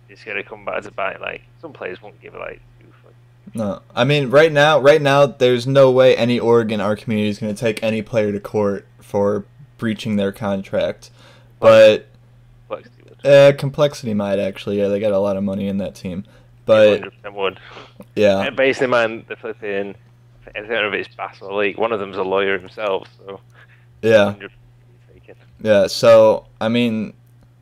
it's going to come back to bite. Like, some players won't give it, like, two fucks. No. I mean, right now, there's no way any org in our community is going to take any player to court for breaching their contract. But Complexity might, actually. Yeah, they got a lot of money in that team. But 100% would. Yeah. Basically, man, the flipping... I don't know if it's Bass or League. One of them's a lawyer himself, so yeah. Yeah. So I mean,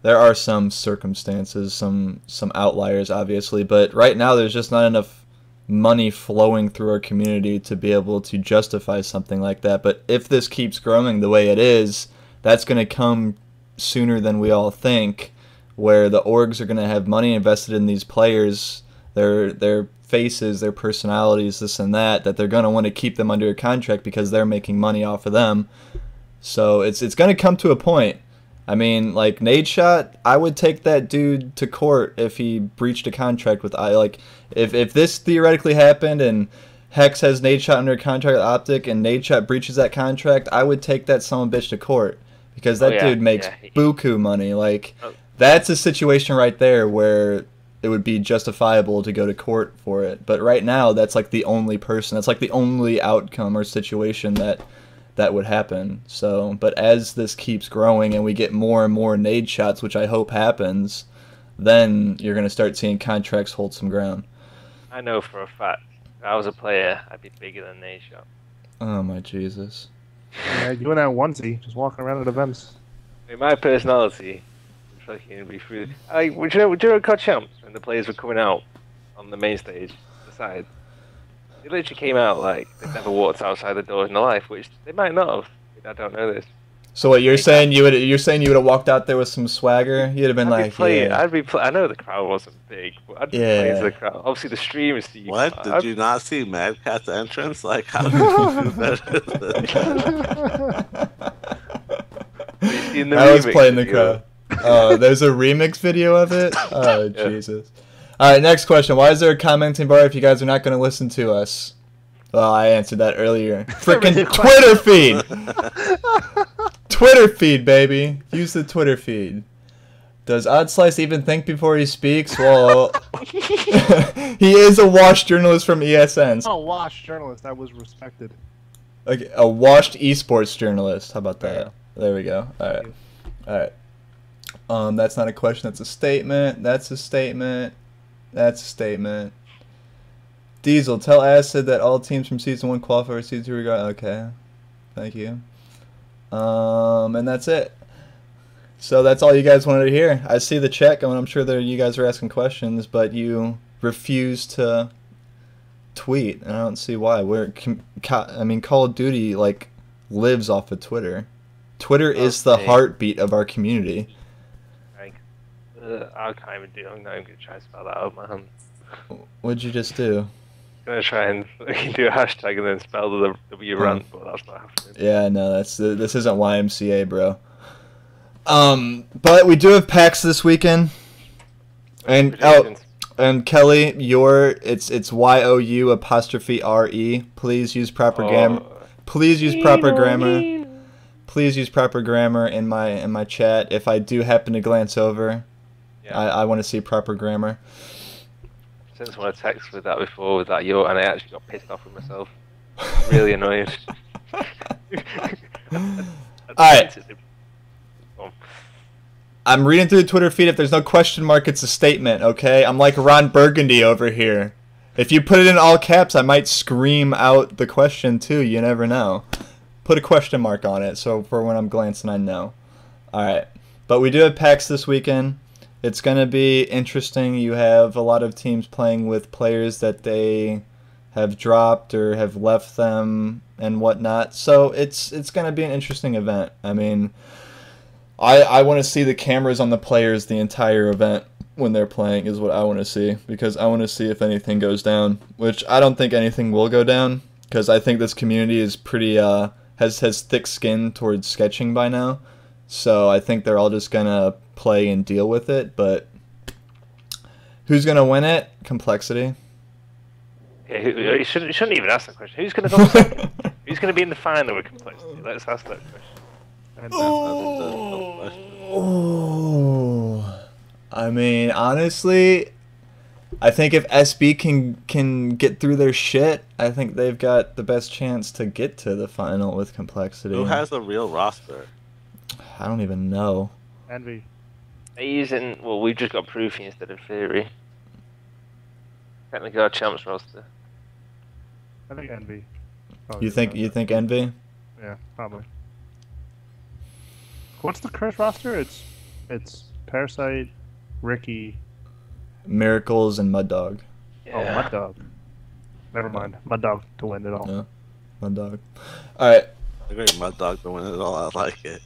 there are some circumstances, some outliers, obviously, but right now there's just not enough money flowing through our community to be able to justify something like that. But if this keeps growing the way it is, that's going to come sooner than we all think, where the orgs are going to have money invested in these players, their faces, their personalities, this and that they're going to want to keep them under a contract because they're making money off of them. So it's going to come to a point. I mean, like Nadeshot, I would take that dude to court if he breached a contract with if this theoretically happened and Hex has Nadeshot under a contract with Optic and Nadeshot breaches that contract, I would take that son of a bitch to court because that dude makes buku money. Like that's a situation right there where it would be justifiable to go to court for it. But right now, that's like the only person. That's like the only outcome or situation that would happen. So, but as this keeps growing and we get more and more nade shots, which I hope happens, then you're going to start seeing contracts hold some ground. I know for a fact, if I was a player, I'd be bigger than nade shot. Oh my Jesus. Yeah, you and that onesie, just walking around at events. I mean, my personality... fucking be through. Would you know COD Champs when the players were coming out on the main stage, the side? They literally came out like they'd never walked outside the door in their life, which they might not have. I don't know this. So what you're saying? You would have walked out there with some swagger. You'd have been yeah. I know the crowd wasn't big, but I'd be playing to the crowd. Obviously, the stream is the. What? Did you not see Mad Cat's entrance? Like, how did you do better than I was playing the crowd. Oh, there's a remix video of it? Oh, yeah. Jesus. Alright, next question. Why is there a commenting bar if you guys are not going to listen to us? Well, I answered that earlier. Frickin' Twitter feed! Twitter feed, baby. Use the Twitter feed. Does Oddslice even think before he speaks? Well, he is a washed journalist from ESN. Oh, washed journalist. I was respected. Okay, a washed esports journalist. How about that? There we go. Alright. Alright. That's not a question. That's a statement. That's a statement. That's a statement. Diesel, tell Acid that all teams from Season 1 qualify for Season 2 regard. Okay. Thank you. And that's it. So that's all you guys wanted to hear. I see the chat going. I'm sure that you guys are asking questions, but you refuse to tweet, and I don't see why. Call of Duty like lives off of Twitter. Twitter is the heartbeat of our community. I can't even do it. I'm not even going to try to spell that out, man. What'd you just do? I'm going to try and do a hashtag and then spell the TheWRant, but that's not happening. Yeah, no, this isn't YMCA, bro. But we do have PAX this weekend. And Kelly, it's YOU''RE. Please use proper grammar. Please use proper grammar. Please use proper grammar in my chat. If I do happen to glance over, yeah. I want to see proper grammar. Since when I texted with that before with that and I actually got pissed off with myself. Really annoyed. Alright. I'm reading through the Twitter feed. If there's no question mark, it's a statement, okay? I'm like Ron Burgundy over here. If you put it in all caps, I might scream out the question too. You never know. Put a question mark on it, so for when I'm glancing, I know. Alright. But we do have PAX this weekend. It's going to be interesting. You have a lot of teams playing with players that they have dropped or have left them and whatnot. So it's going to be an interesting event. I mean, I want to see the cameras on the players the entire event when they're playing is what I want to see. Because I want to see if anything goes down. Which I don't think anything will go down. Because I think this community is pretty... has thick skin towards sketching by now. So I think they're all just going to play and deal with it. But who's going to win it? Complexity. Yeah, you shouldn't even ask that question. Who's going to go second? Who's going to be in the final with Complexity? Let's ask that question. I mean, honestly, I think if SB can get through their shit, I think they've got the best chance to get to the final with Complexity. Who has a real roster? I don't even know. Envy. We just got Proofy instead of Theory. Technically our champs roster. I think Envy. You think Envy? Yeah, probably. What's the current roster? It's Parasite, Ricky, Miracles, and Mud Dog. Yeah. Oh, Mud Dog. Never mind. Mud Dog to win it all. Yeah. Mud Dog. Alright. I agree, Mud Dog to win it all. I like it.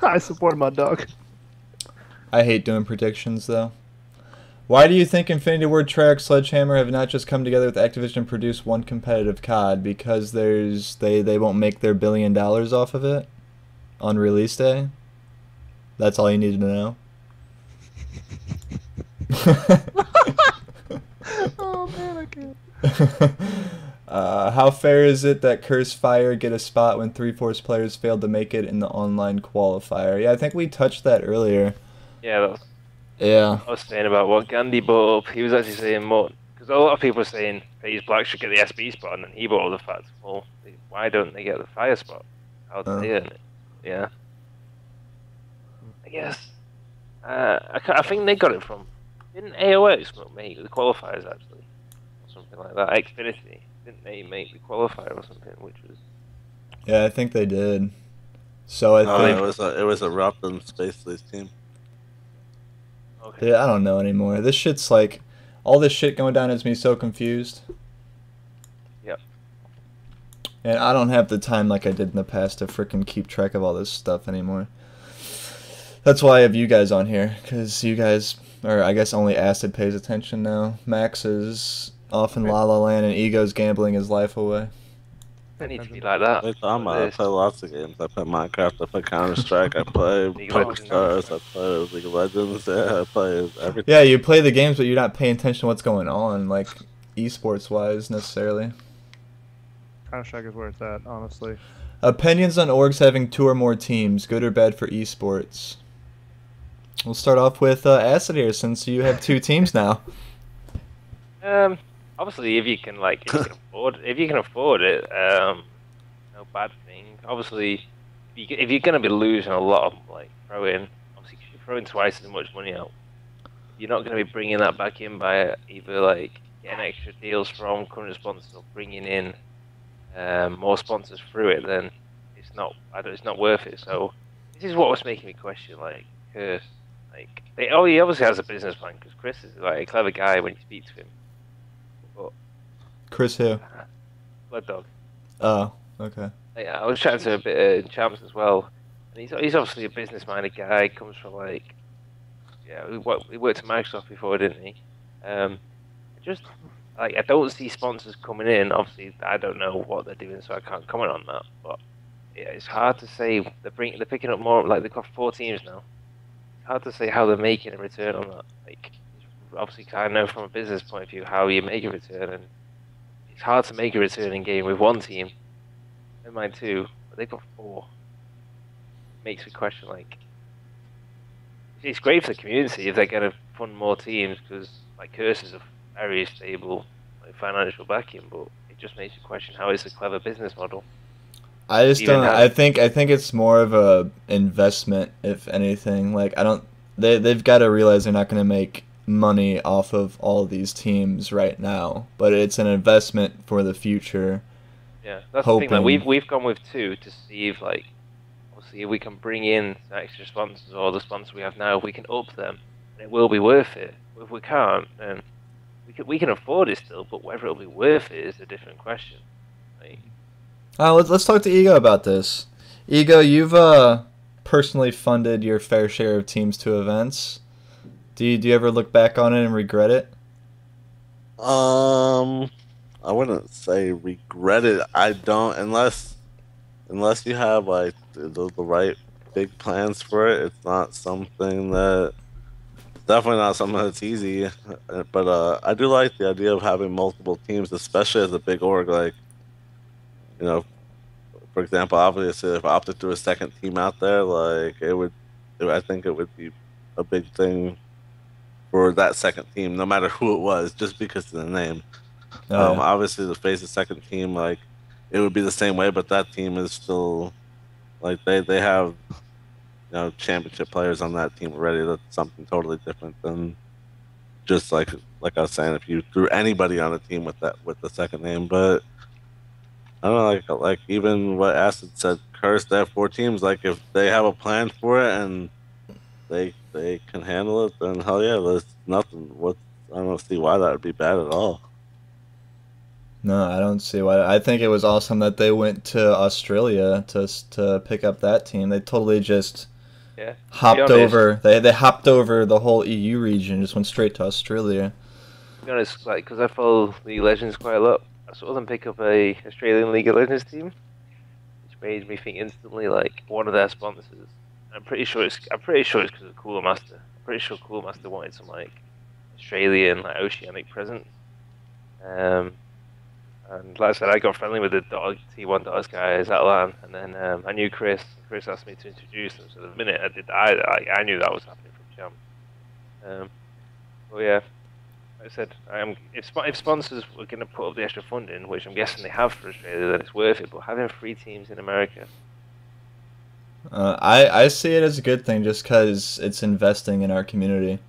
I support Mud Dog. I hate doing predictions, though. Why do you think Infinity Ward, Treyarch, Sledgehammer have not just come together with Activision and produced one competitive COD? Because they won't make their $1 billion off of it on release day? That's all you needed to know? Oh man, I can't. How fair is it that Curse Fire get a spot when 3-Force players failed to make it in the online qualifier? Yeah, I think we touched that earlier. Yeah, I was saying about what Gandhi brought up. He was actually saying more, because a lot of people are saying FaZe Black should get the SB spot, and then he brought up the fact, well, why don't they get the Fire spot? How do they earn it? Yeah. I guess. I think they got it from... Didn't AOS make the qualifiers, actually? Or something like that. Xfinity. Didn't they make the qualifier or something, which was... Yeah, I think they did. So I think... it was a Rupton Space League team. Okay. Yeah, I don't know anymore. This shit's like... All this shit going down has me so confused. Yep. And I don't have the time like I did in the past to freaking keep track of all this stuff anymore. That's why I have you guys on here, because you guys, or I guess only Acid pays attention now. Max is off in La La Land and Ego's gambling his life away. I need to be like that. I play lots of games. I play Minecraft, I play Counter-Strike, I play League of Legends. Stars, I play League of Legends, yeah, I play everything. Yeah, you play the games, but you're not paying attention to what's going on, like esports-wise, necessarily. Counter-Strike is where it's at, honestly. Opinions on orgs having 2 or more teams, good or bad for esports? We'll start off with Acid here, since you have 2 teams now. Obviously, if you can afford it, no bad thing. Obviously, if you're gonna be losing a lot of like throwing, obviously if you're throwing twice as much money out, you're not gonna be bringing that back in by either like getting extra deals from current sponsors or bringing in more sponsors through it. Then it's not worth it. So this is what was making me question like Curse. Like he obviously has a business plan because Chris is like a clever guy when you speak to him. But Chris who? Blood Dog. Oh, okay. Yeah, I was chatting to a bit of Champs as well, and he's obviously a business-minded guy. Comes from like, yeah, he worked at Microsoft before, didn't he? Just like I don't see sponsors coming in. Obviously, I don't know what they're doing, so I can't comment on that. But yeah, it's hard to say. They're picking up more. Like they've got 4 teams now. It's hard to say how they're making a return on that. Like obviously, I know from a business point of view how you make a return, and it's hard to make a return in game with 1 team. And mine too, but they've got 4. Makes me question like, it's great for the community if they're going to fund more teams because like Curse is a very stable like, financial backing, but it just makes you question how it's a clever business model. I just don't. I think it's more of a investment, if anything. Like they've got to realize they're not going to make money off of all of these teams right now, but it's an investment for the future. Yeah, that's the thing. Like we've gone with 2 to see if like, obviously, if we can bring in extra sponsors or the sponsors we have now, we can up them, and it will be worth it. If we can't, then we can afford it still, but whether it'll be worth it is a different question. Like, let's talk to Ego about this. Ego, you've personally funded your fair share of teams to events. Do you ever look back on it and regret it? I wouldn't say regret it. I don't, unless you have like the right big plans for it. It's not something that, definitely not something that's easy. But I do like the idea of having multiple teams, especially as a big org. Like, you know, for example, obviously if I opted to a second team out there, like I think it would be a big thing for that second team, no matter who it was, just because of the name. Oh, yeah. Obviously, the face of second team, like it would be the same way, but that team is still like they have championship players on that team already. That's something totally different than just like I was saying, if you threw anybody on a team with the second name. But I don't know, like even what Acid said, Curse, they have 4 teams. Like if they have a plan for it and they can handle it, then hell yeah, there's nothing. I don't see why that would be bad at all. No, I don't see why. I think it was awesome that they went to Australia to pick up that team. They totally just hopped over. They hopped over the whole EU region, just went straight to Australia. To be honest, like because I follow League of Legends quite a lot, I saw them pick up a Australian League of Legends team, which made me think instantly like one of their sponsors. I'm pretty sure it's because of Cooler Master. I'm pretty sure Cooler Master wanted some like Australian like Oceanic presence. And like I said, I got friendly with the T1 Dogs guys at LAN, and then I knew Chris. Chris asked me to introduce them, so the minute I did, I knew that was happening from Champ. But yeah, like I said, if sponsors were going to put up the extra funding, which I'm guessing they have for Australia, then it's worth it. But having 3 teams in America, I see it as a good thing, just because it's investing in our community.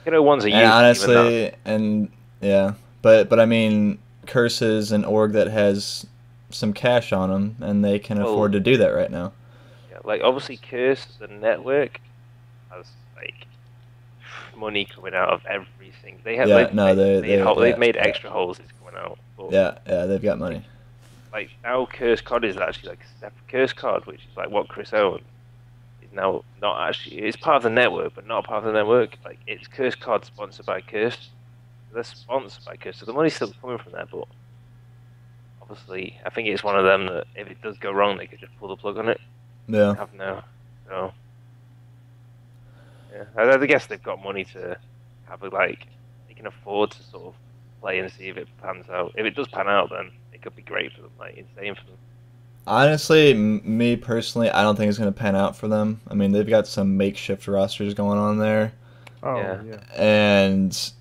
One's a youth and honestly, and yeah, but I mean, Curses an org that has some cash on them, and they can afford to do that right now. Yeah, like obviously Curse, the network, has like money coming out of everything. They have they've made extra holes. It's coming out. But, yeah, they've got money. like now Curse COD is actually like a separate Curse COD, which is like what Chris owns. Is now not actually. It's part of the network, but not part of the network. Like it's Curse COD sponsored by Curse. They're sponsored by Curse, so the money's still coming from there. But obviously, I think it's one of them that if it does go wrong, they could just pull the plug on it. Yeah. Have no. So yeah, I guess they've got money to have a, like they can afford to sort of play and see if it pans out. If it does pan out, then it could be great for them, like insane for them. Honestly, me personally, I don't think it's going to pan out for them. I mean, they've got some makeshift rosters going on there, Oh Yeah. yeah. and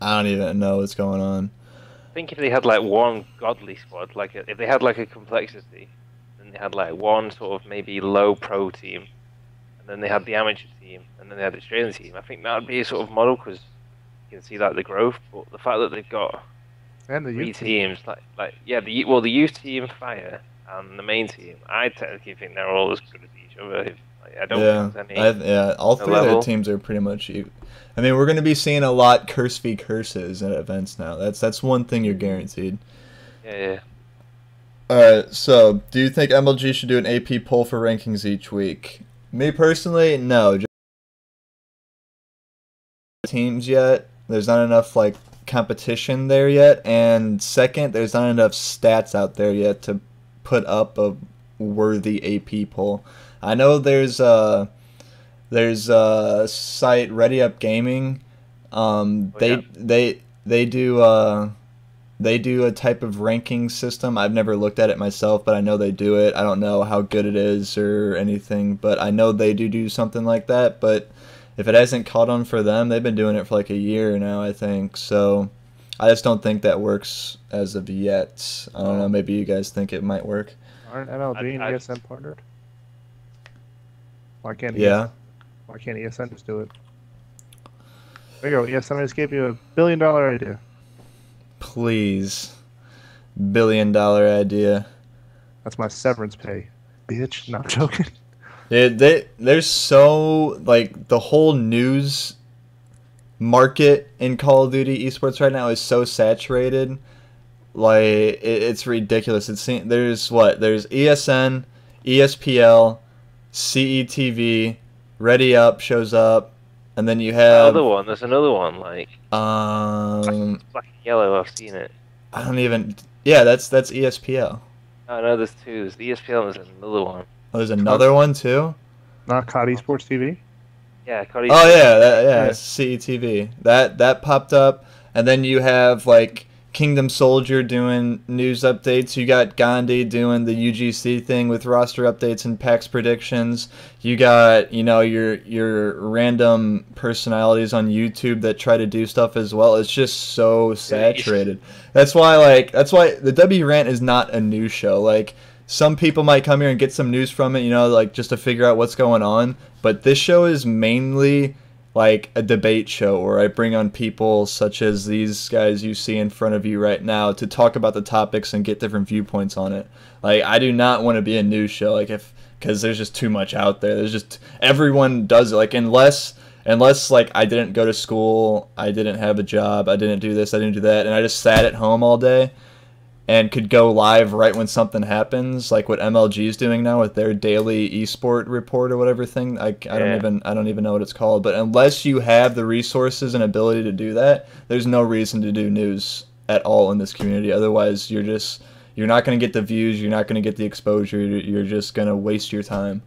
I don't even know what's going on. I think if they had like one godly squad, like if they had like a complexity, then they had like one sort of maybe low pro team, and then they had the amateur team, and then they had the Australian team. I think that would be a sort of model because you can see like the growth. But the fact that they've got And the three youth team. teams, the youth team Fire and the main team, I technically think they're all as good as each other. I don't think there's any. All three of their level. teams are pretty much. I mean, we're going to be seeing a lot curse v curses at events now. That's one thing you're guaranteed. Yeah. All right. So, do you think MLG should do an AP poll for rankings each week? Me personally, no. Just teams yet. There's not enough like competition there yet, and second, there's not enough stats out there yet to put up a worthy AP poll. I know there's a site Ready Up Gaming. They do a type of ranking system. I've never looked at it myself, but I know they do it. I don't know how good it is or anything, but I know they do something like that. But if it hasn't caught on for them, they've been doing it for like a year now, I think. So I just don't think that works as of yet. I don't know. Maybe you guys think it might work. Aren't MLG and I- ESN partnered? Why can't Yeah. Why can't ESN just do it? There you go. ESN, I just gave you $1 billion idea. Please. $1 billion idea. That's my severance pay, bitch. Not joking. There's so, like, the whole news market in Call of Duty esports right now is so saturated. Like, it's ridiculous. There's ESN, ESPL, CETV, Ready Up shows up, and then you have There's another one like black and yellow. I've seen it. I don't even. Yeah, that's ESPL. Oh no, there's two. There's the ESPL and there's another one. Oh, there's another one too. Not COD Esports TV. Yeah, Cody. Oh yeah, Yeah. CETV. That popped up, and then you have like Kingdom Soldier doing news updates. You got Gandhi doing the UGC thing with roster updates and PAX predictions. You got your random personalities on YouTube that try to do stuff as well. It's just so saturated. That's why the TheWRant is not a news show. Like, some people might come here and get some news from it, like just to figure out what's going on. But this show is mainly like a debate show where I bring on people such as these guys you see in front of you right now to talk about the topics and get different viewpoints on it. Like, I do not want to be a news show, like, because there's just too much out there. There's just, everyone does it. Like, unless like I didn't go to school, I didn't have a job, I didn't do this, I didn't do that, and I just sat at home all day and could go live right when something happens, like what MLG is doing now with their daily esport report or whatever thing. I don't even know what it's called. But unless you have the resources and ability to do that, there's no reason to do news at all in this community. Otherwise, you're not going to get the views, you're not going to get the exposure, you're just going to waste your time.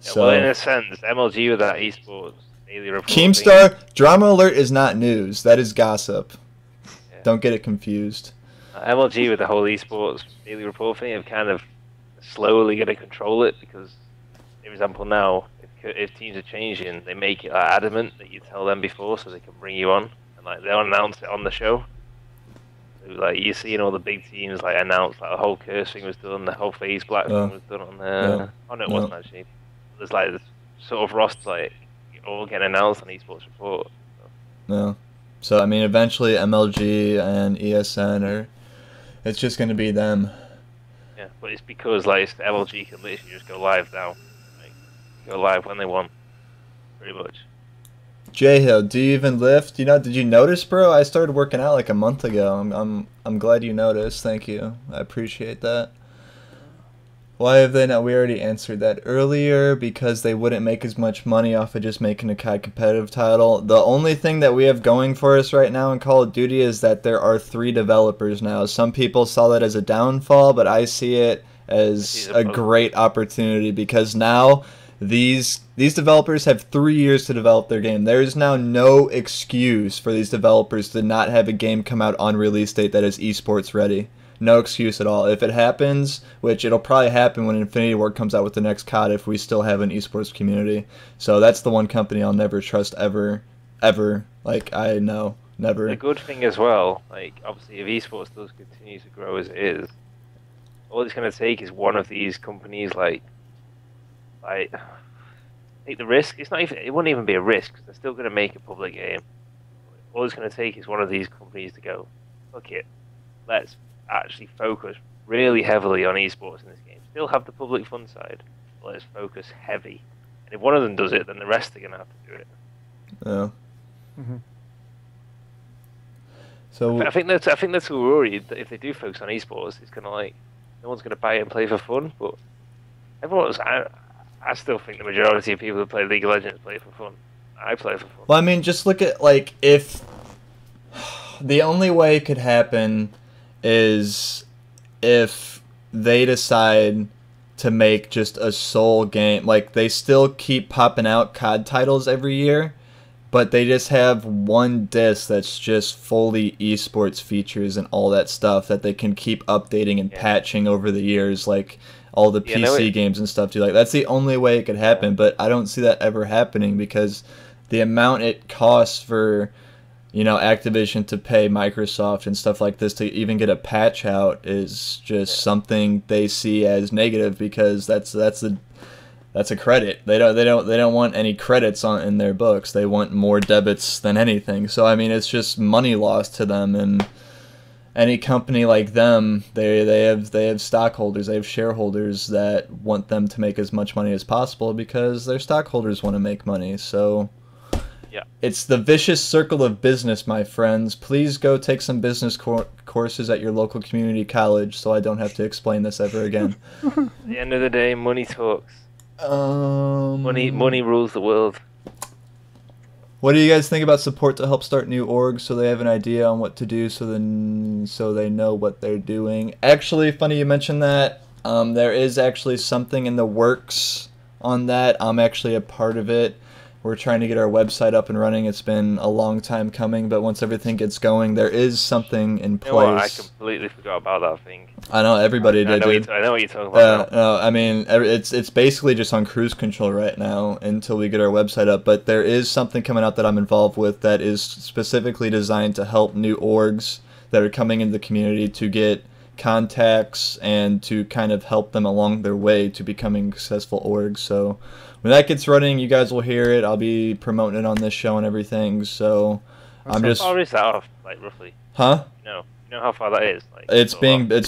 Yeah, So, well, in a sense, MLG with that esports daily report. Keemstar, Drama Alert is not news. That is gossip. Yeah. Don't get it confused. MLG with the whole esports daily report thing have kind of slowly going to control it because, for example, now if teams are changing, they make it adamant that you tell them before so they can bring you on, and like they'll announce it on the show. So, like, you're seeing all the big teams like announce like the whole curse thing was done, the whole phase black thing was done on there. Yeah. Oh no, it wasn't actually. There's like this sort of roster like all getting announced on esports report. No. So, I mean, eventually MLG and ESN are... It's just going to be them. Yeah, but it's because like MLG can literally just go live now. Like, go live when they want, pretty much. J-Hill, do you even lift? Did you notice, bro? I started working out like a month ago. I'm glad you noticed. Thank you. I appreciate that. Why have they not? We already answered that earlier, because they wouldn't make as much money off of just making a COD competitive title. The only thing that we have going for us right now in Call of Duty is that there are 3 developers now. Some people saw that as a downfall, but I see it as a great opportunity, because now these developers have 3 years to develop their game. There is now no excuse for these developers to not have a game come out on release date that is esports ready. No excuse at all. If it happens, which it'll probably happen when Infinity Ward comes out with the next COD, if we still have an esports community. So that's the one company I'll never trust ever. Like, I know, never. The good thing as well, like, obviously if esports does continue to grow as it is, all it's going to take is one of these companies, like take the risk. It's not even. It wouldn't even be a risk, because they're still going to make a public game. All it's going to take is one of these companies to go, fuck it, let's actually focus really heavily on esports in this game. Still have the public fun side, but let's focus heavy. And if one of them does it, then the rest are going to have to do it. Yeah. Mm-hmm. So I think that's who we're worried that if they do focus on esports, it's kind of like no one's going to buy it and play for fun. But everyone's. I still think the majority of people who play League of Legends play for fun. I play for fun. Well, I mean, just look at, like, if the only way it could happen is if they decide to make just a sole game. Like, they still keep popping out COD titles every year, but they just have one disc that's just fully esports features and all that stuff that they can keep updating and patching over the years, like all the PC games and stuff too. Like, that's the only way it could happen, but I don't see that ever happening, because the amount it costs for, you know, Activision to pay Microsoft and stuff like this to even get a patch out is just something they see as negative, because that's a credit. They don't want any credits in their books. They want more debits than anything. So I mean, it's just money lost to them. And any company like them, they have stockholders, they have shareholders that want them to make as much money as possible, because their stockholders want to make money. So yeah, it's the vicious circle of business, my friends. Please go take some business courses at your local community college, so I don't have to explain this ever again. At the end of the day, money talks. Money rules the world. What do you guys think about support to help start new orgs so they have an idea on what to do, so they know what they're doing? Actually, funny you mentioned that. There is actually something in the works on that. I'm actually a part of it. We're trying to get our website up and running. It's been a long time coming, but once everything gets going, there is something in place. You know what? I completely forgot about that thing. I know, everybody did. I know what you're talking about. No, I mean, it's basically just on cruise control right now until we get our website up. But there is something coming out that I'm involved with that is specifically designed to help new orgs that are coming into the community to get contacts and to kind of help them along their way to becoming successful orgs. So when that gets running, you guys will hear it. I'll be promoting it on this show and everything. So I'm just. How far is that off, like, roughly? Huh? No. You know how far that is? Like, it's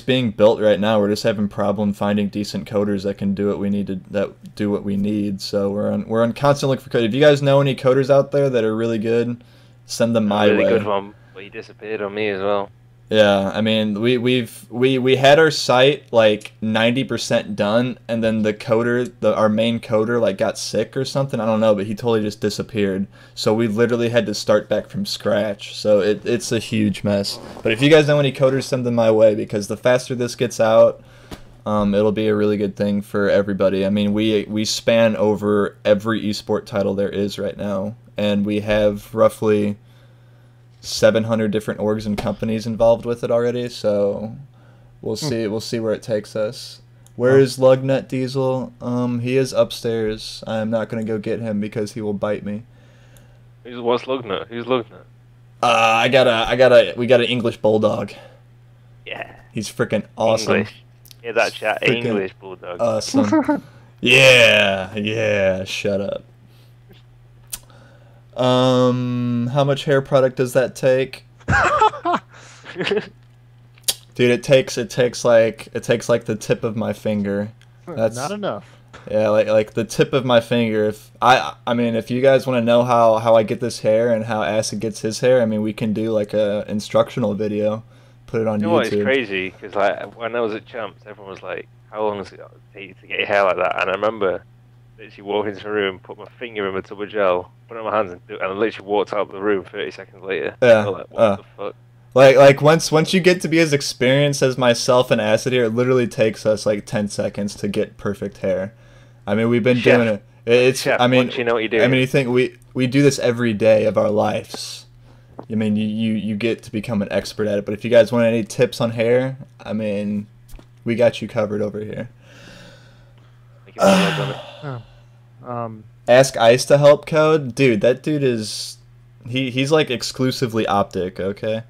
being built right now. We're just having problem finding decent coders that can do what we need. So we're on constant look for coders. If you guys know any coders out there that are really good, send them my way. Really good one, but he disappeared on me as well. Yeah, I mean, we had our site like 90% done, and then the coder, our main coder, like got sick or something. I don't know, but he totally just disappeared. So we literally had to start back from scratch. So it's a huge mess. But if you guys know any coders, send them my way, because the faster this gets out, it'll be a really good thing for everybody. I mean, we span over every esport title there is right now, and we have roughly 700 different orgs and companies involved with it already, so we'll see where it takes us. Where is Lugnut Diesel? He is upstairs. I'm not gonna go get him because he will bite me. What's Lugnut? Who's Lugnut? We got an English bulldog. Yeah. He's freaking awesome. English. Yeah, that chat. English bulldog. Awesome. Yeah, shut up. How much hair product does that take? Dude, it takes like the tip of my finger. That's not enough. Yeah, like the tip of my finger. If I mean, if you guys want to know how I get this hair and how Acid gets his hair, I mean, we can do like a instructional video, put it on YouTube. You know what, it's crazy, because like when I was at Champs, everyone was like, how long does it take to get your hair like that? And I remember literally walking into the room, put my finger in my tub of gel, put it on my hands, and I literally walked out of the room 30 seconds later. Yeah. I was like, what the fuck? Like once you get to be as experienced as myself and Acid here, it literally takes us like 10 seconds to get perfect hair. I mean, we've been doing it. It's Chef, I mean, once you know what you're doing. I mean, you think we do this every day of our lives. I mean, you get to become an expert at it. But if you guys want any tips on hair, I mean, we got you covered over here. Ask Ice to help code, dude. That dude is he's like exclusively optic. Okay.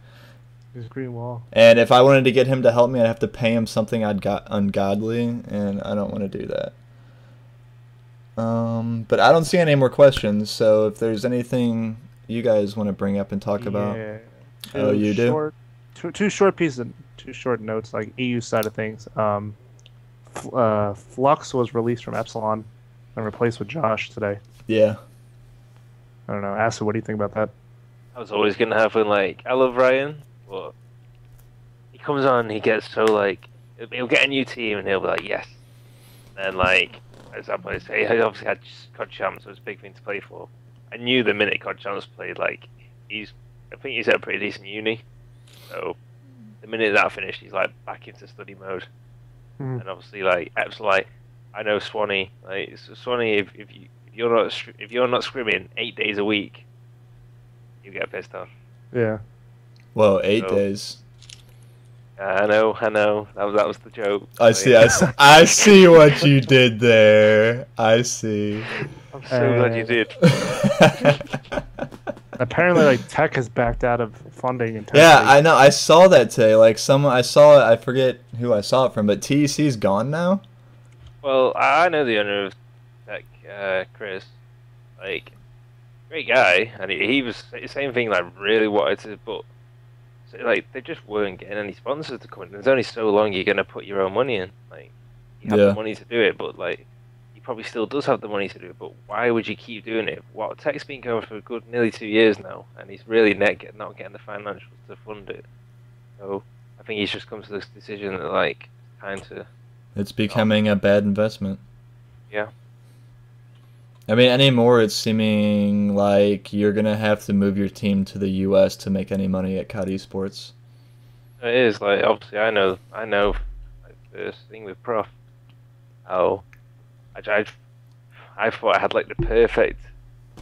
His green wall. And if I wanted to get him to help me, I'd have to pay him something ungodly, and I don't want to do that. But I don't see any more questions, so if there's anything you guys want to bring up and talk about. Oh, you do? Two short pieces, two short notes, like EU side of things. Flux was released from Epsilon and replaced with Josh today. Yeah. I don't know. Asa, what do you think about that? I was always going to have one, like, I love Ryan, but he comes on, he gets so, like, he'll get a new team and he'll be like, yes. And, like, for example, he obviously had COD Champs, so it was a big thing to play for. I knew the minute COD Champs played, like, I think he's at a pretty decent uni. So, the minute that finished, he's, like, back into study mode. And obviously, like, Epsilon, I know Swanee, like, Swanee, if you're not scrimming 8 days a week, you get pissed off. Yeah. Whoa, 8 days. I know. That was the joke. I see what you did there. I see. I'm so glad you did. Apparently, like, Tech has backed out of funding. Yeah, I know. I saw that today. Like, I saw it. I forget who I saw it from, but TEC's gone now. Well, I know the owner of Tech, Chris. Like, great guy, and he was the same thing. Like, really wanted to, but like they just weren't getting any sponsors to come in. There's only so long you're gonna put your own money in. Like, you have the money to do it, but like he probably still does have the money to do it. But why would you keep doing it? Well, Tech's been going for a good nearly 2 years now, and he's really not getting the financials to fund it. So I think he's just come to this decision that like time to. It's becoming a bad investment. Yeah. I mean, anymore it's seeming like you're going to have to move your team to the U.S. to make any money at COD Esports. It is, like, obviously I know, like, this thing with Prof, how I thought I had, like, the perfect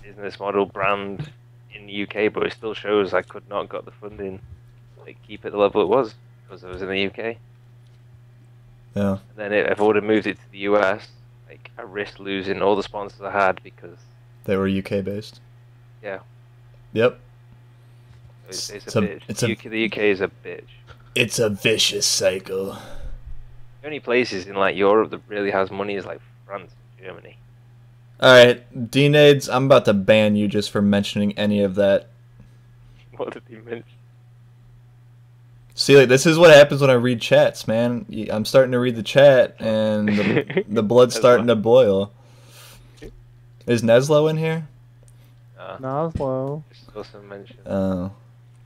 business model brand in the UK, but it still shows I could not got the funding to like, keep it the level it was, because I was in the UK. Yeah. And then if I would have moved it to the US, like, I risked losing all the sponsors I had because they were UK based. Yeah. Yep. It's a bitch. The UK is a bitch. It's a vicious cycle. The only places in like Europe that really has money is like France and Germany. Alright, D-Nades, I'm about to ban you just for mentioning any of that. What did he mention? See, like, this is what happens when I read chats, man. I'm starting to read the chat, and the blood's starting to boil. Is Neslo in here? Neslo. Also mentioned. Oh.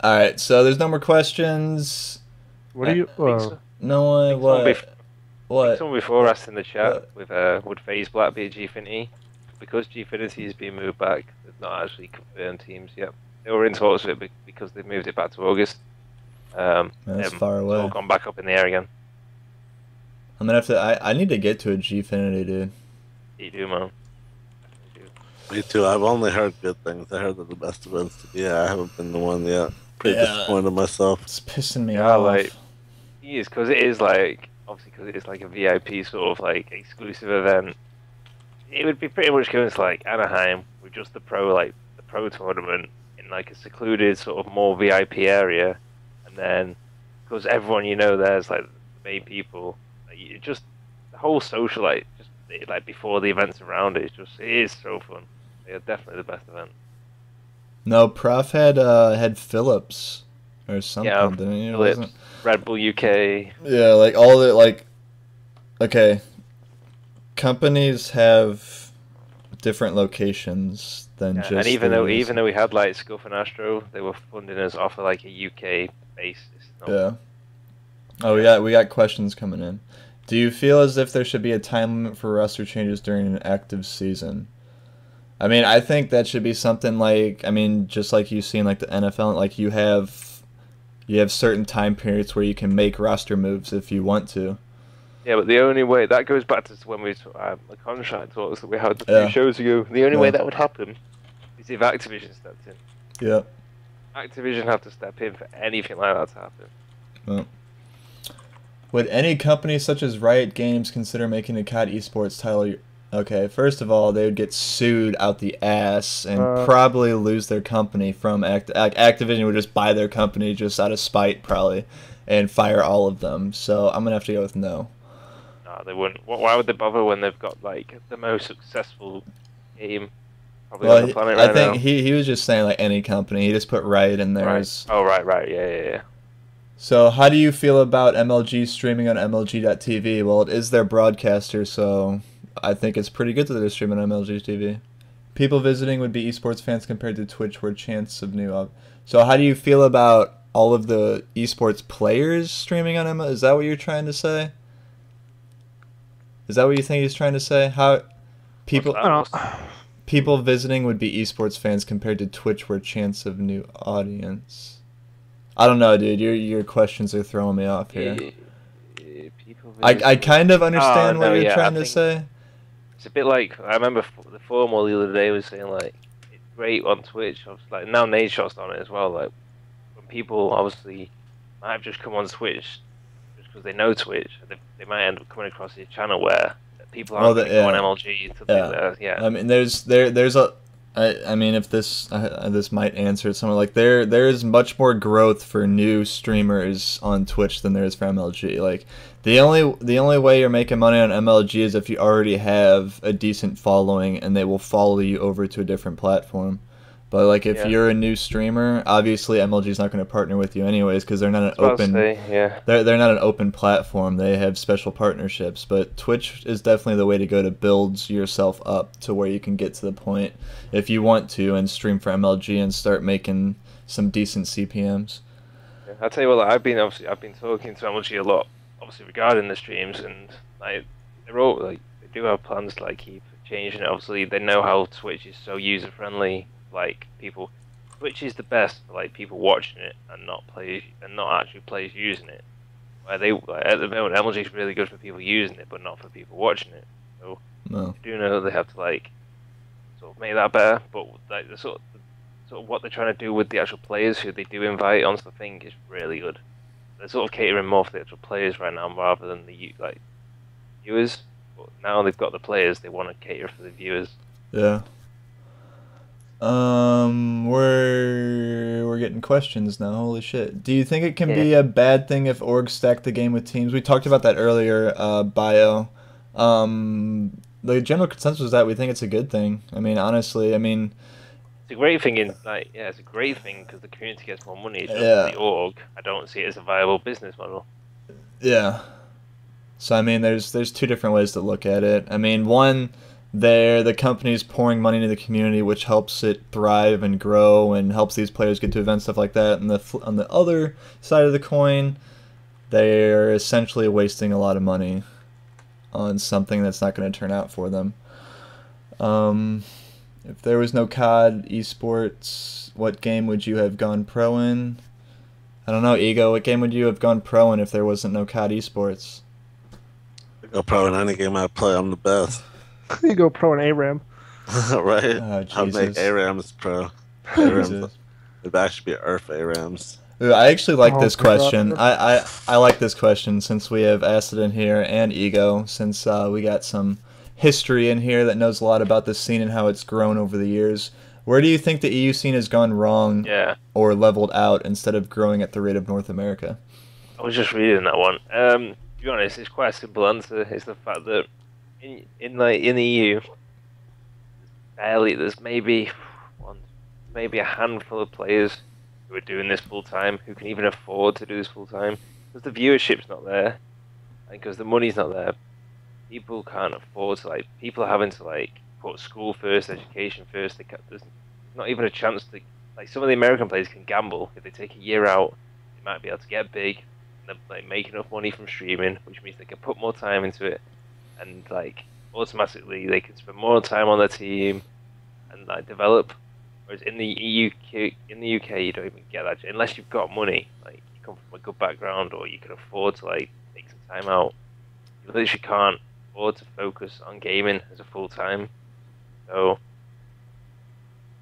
Alright, so there's no more questions. What do you... No one... What? Someone before asked in the chat would FaZe Black be a Gfinity? Because Gfinity is being moved back, they've not actually confirmed teams yet. They were in talks with it because they moved it back to August. That's far away. It's all gone back up in the air again. I'm gonna have to... I need to get to a Gfinity, dude. You do, man. Me too. I've only heard good things. I heard that the best events to be. I haven't been the one yet. Pretty disappointed myself. It's pissing me off. Like, it is, because it is like... Obviously, because it is like a VIP sort of like exclusive event, it would be pretty much going to like Anaheim with just the pro tournament in like a secluded sort of more VIP area, and then because everyone there's like the main people, like, just the whole social like before the events around it is so fun. Yeah, definitely the best event. No, Prof had Phillips or something, didn't he? Phillips. Red Bull UK. Yeah, like all the like. Okay. Companies have different locations than just. And even though we had like Scuff and Astro, they were funding us off of like a UK basis. Yeah. Oh, we got questions coming in. Do you feel as if there should be a time limit for roster changes during an active season? I mean, I think that should be something like, I mean, just like you see in like the NFL, like you have certain time periods where you can make roster moves if you want to. Yeah, but the only way that goes back to when we the contract talks that we had a few Yeah. shows ago. The only Yeah. way that would happen is if Activision stepped in. Yeah. Activision have to step in for anything like that to happen. Well. Would any company such as Riot Games consider making a COD esports title? Okay, first of all, they would get sued out the ass and probably lose their company from Activision would just buy their company just out of spite probably and fire all of them. So I'm gonna have to go with no. No, they wouldn't. Why would they bother when they've got like the most successful game probably on the planet right now? I think he was just saying like any company. He just put Riot in there. Right. Oh, right. Yeah. So how do you feel about MLG streaming on MLG.TV? Well, it is their broadcaster, so I think it's pretty good that they're streaming on MLG TV. People visiting would be esports fans compared to Twitch, where chance of new. So how do you feel about all of the esports players streaming on MLG? Is that what you're trying to say? Is that what you think he's trying to say? How people visiting would be esports fans compared to Twitch, where chance of new audience. I don't know, dude. Your questions are throwing me off here. I kind of understand what you're trying to say. It's a bit like, I remember the Formal the other day was saying like, it's great on Twitch. I was like, now Nadeshot's on it as well. Like, when people obviously might have just come on Twitch just because they know Twitch, they might end up coming across a channel where people aren't going to go on MLG to do that. I mean, there's a. I mean, if this might answer it somewhere, like there is much more growth for new streamers on Twitch than there is for MLG. Like the only way you're making money on MLG is if you already have a decent following and they will follow you over to a different platform. But like if you're a new streamer, obviously MLG is not going to partner with you anyways because they're not an open. They're not an open platform. They have special partnerships. But Twitch is definitely the way to go to build yourself up to where you can get to the point if you want to and stream for MLG and start making some decent CPMs. Yeah, I'll tell you what. I've been talking to MLG a lot, obviously regarding the streams, and like they're all like they do have plans to like keep changing it. Obviously, they know how Twitch is so user friendly. Like people, Twitch is the best for like people watching it and not actually players using it. Where they at the moment MLG is really good for people using it, but not for people watching it. So I do know they have to like sort of make that better. But like the sort of what they're trying to do with the actual players who they do invite onto the thing is really good. They're sort of catering more for the actual players right now rather than the like viewers. But now they've got the players, they want to cater for the viewers. Yeah. We're getting questions now. Holy shit. Do you think it can be a bad thing if orgs stack the game with teams? We talked about that earlier, Bio. The general consensus is that we think it's a good thing. I mean, honestly, it's a great thing it's a great thing because the community gets more money. The org, I don't see it as a viable business model. Yeah. So I mean, there's two different ways to look at it. I mean, one, the company's pouring money into the community, which helps it thrive and grow and helps these players get to events, stuff like that. And on the other side of the coin, they're essentially wasting a lot of money on something that's not going to turn out for them. If there was no COD esports, what game would you have gone pro in? I don't know, Ego. What game would you have gone pro in if there wasn't no COD esports? I go pro in any game I play. I'm the best. You go pro in ARAM. Right? Oh, I'll make ARAMs pro. ARAMs. It'd actually be Earth ARAMs. Ooh, I actually like this question. I like this question since we have Acid in here and Ego, since we got some history in here that knows a lot about this scene and how it's grown over the years. Where do you think the EU scene has gone wrong or leveled out instead of growing at the rate of North America? I was just reading that one. To be honest, it's quite a simple answer. It's the fact that in the EU, there's maybe a handful of players who are doing this full time, who can even afford to do this full time, because the viewership's not there, and because the money's not there. People can't afford to people are having to put school first, education first. There's not even a chance to some of the American players can gamble if they take a year out. They might be able to get big. they're like making enough money from streaming, which means they can put more time into it, and like automatically they can spend more time on their team and like develop. Whereas in the UK, you don't even get that unless you've got money. Like you come from a good background, or you can afford to like take some time out. You literally can't afford to focus on gaming as a full time. So,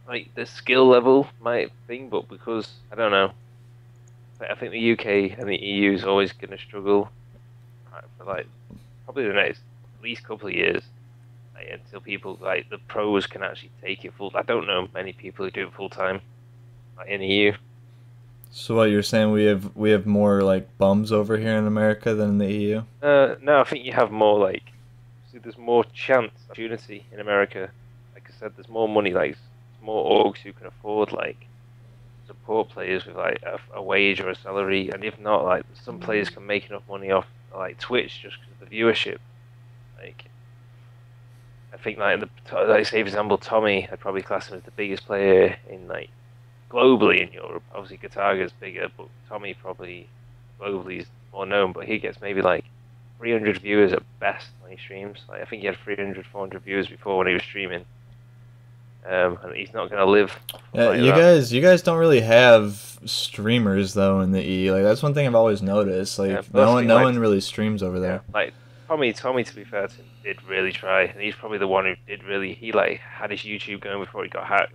like the skill level might thing, but because I don't know, I think the UK and the EU is always going to struggle for like probably the next at least couple of years. Like, until people like the pros can actually take it full. I don't know many people who do it full time, like in the EU. So what you're saying, we have more like bums over here in America than in the EU? No, I think you have more like, see, there's more chance, opportunity in America. Like I said, there's more money. Like there's more orgs who can afford like support players with like a wage or a salary, and if not, like some players can make enough money off like Twitch just because of the viewership. Like I think like say for example Tommy, I'd probably class him as the biggest player in like globally in Europe. Obviously Kataga's bigger, but Tommy probably globally is more known. But he gets maybe like 300 viewers at best when he streams. Like I think he had 300, 400 viewers before when he was streaming. And he's not gonna live. Yeah, like you guys don't really have streamers though in the EU. Like that's one thing I've always noticed. Like Yeah, no like, one really streams over there. Like Tommy, to be fair to him, did really try, and he's probably the one who did really. He like had his YouTube going before he got hacked.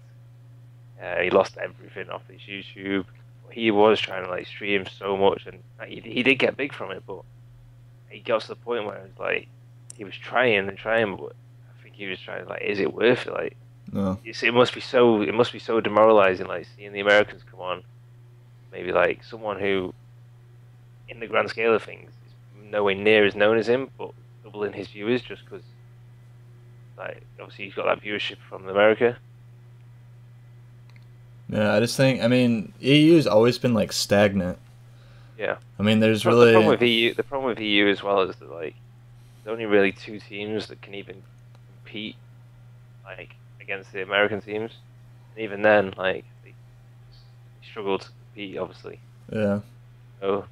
He lost everything off his YouTube. He was trying to like stream so much, and he did get big from it, but he got to the point where it was like he was trying and trying, but I think he was trying like, is it worth it? Like, No. it must be so demoralizing, like seeing the Americans come on, maybe like someone who, in the grand scale of things, is nowhere near as known as him, but doubling his viewers just because, like, obviously he's got that viewership from America. Yeah, I just think, I mean, EU's always been like stagnant. Yeah. I mean, there's The really problem with EU as well is that like there's only really two teams that can even compete like against the American teams, and even then, like they struggle to compete, obviously. yeah. So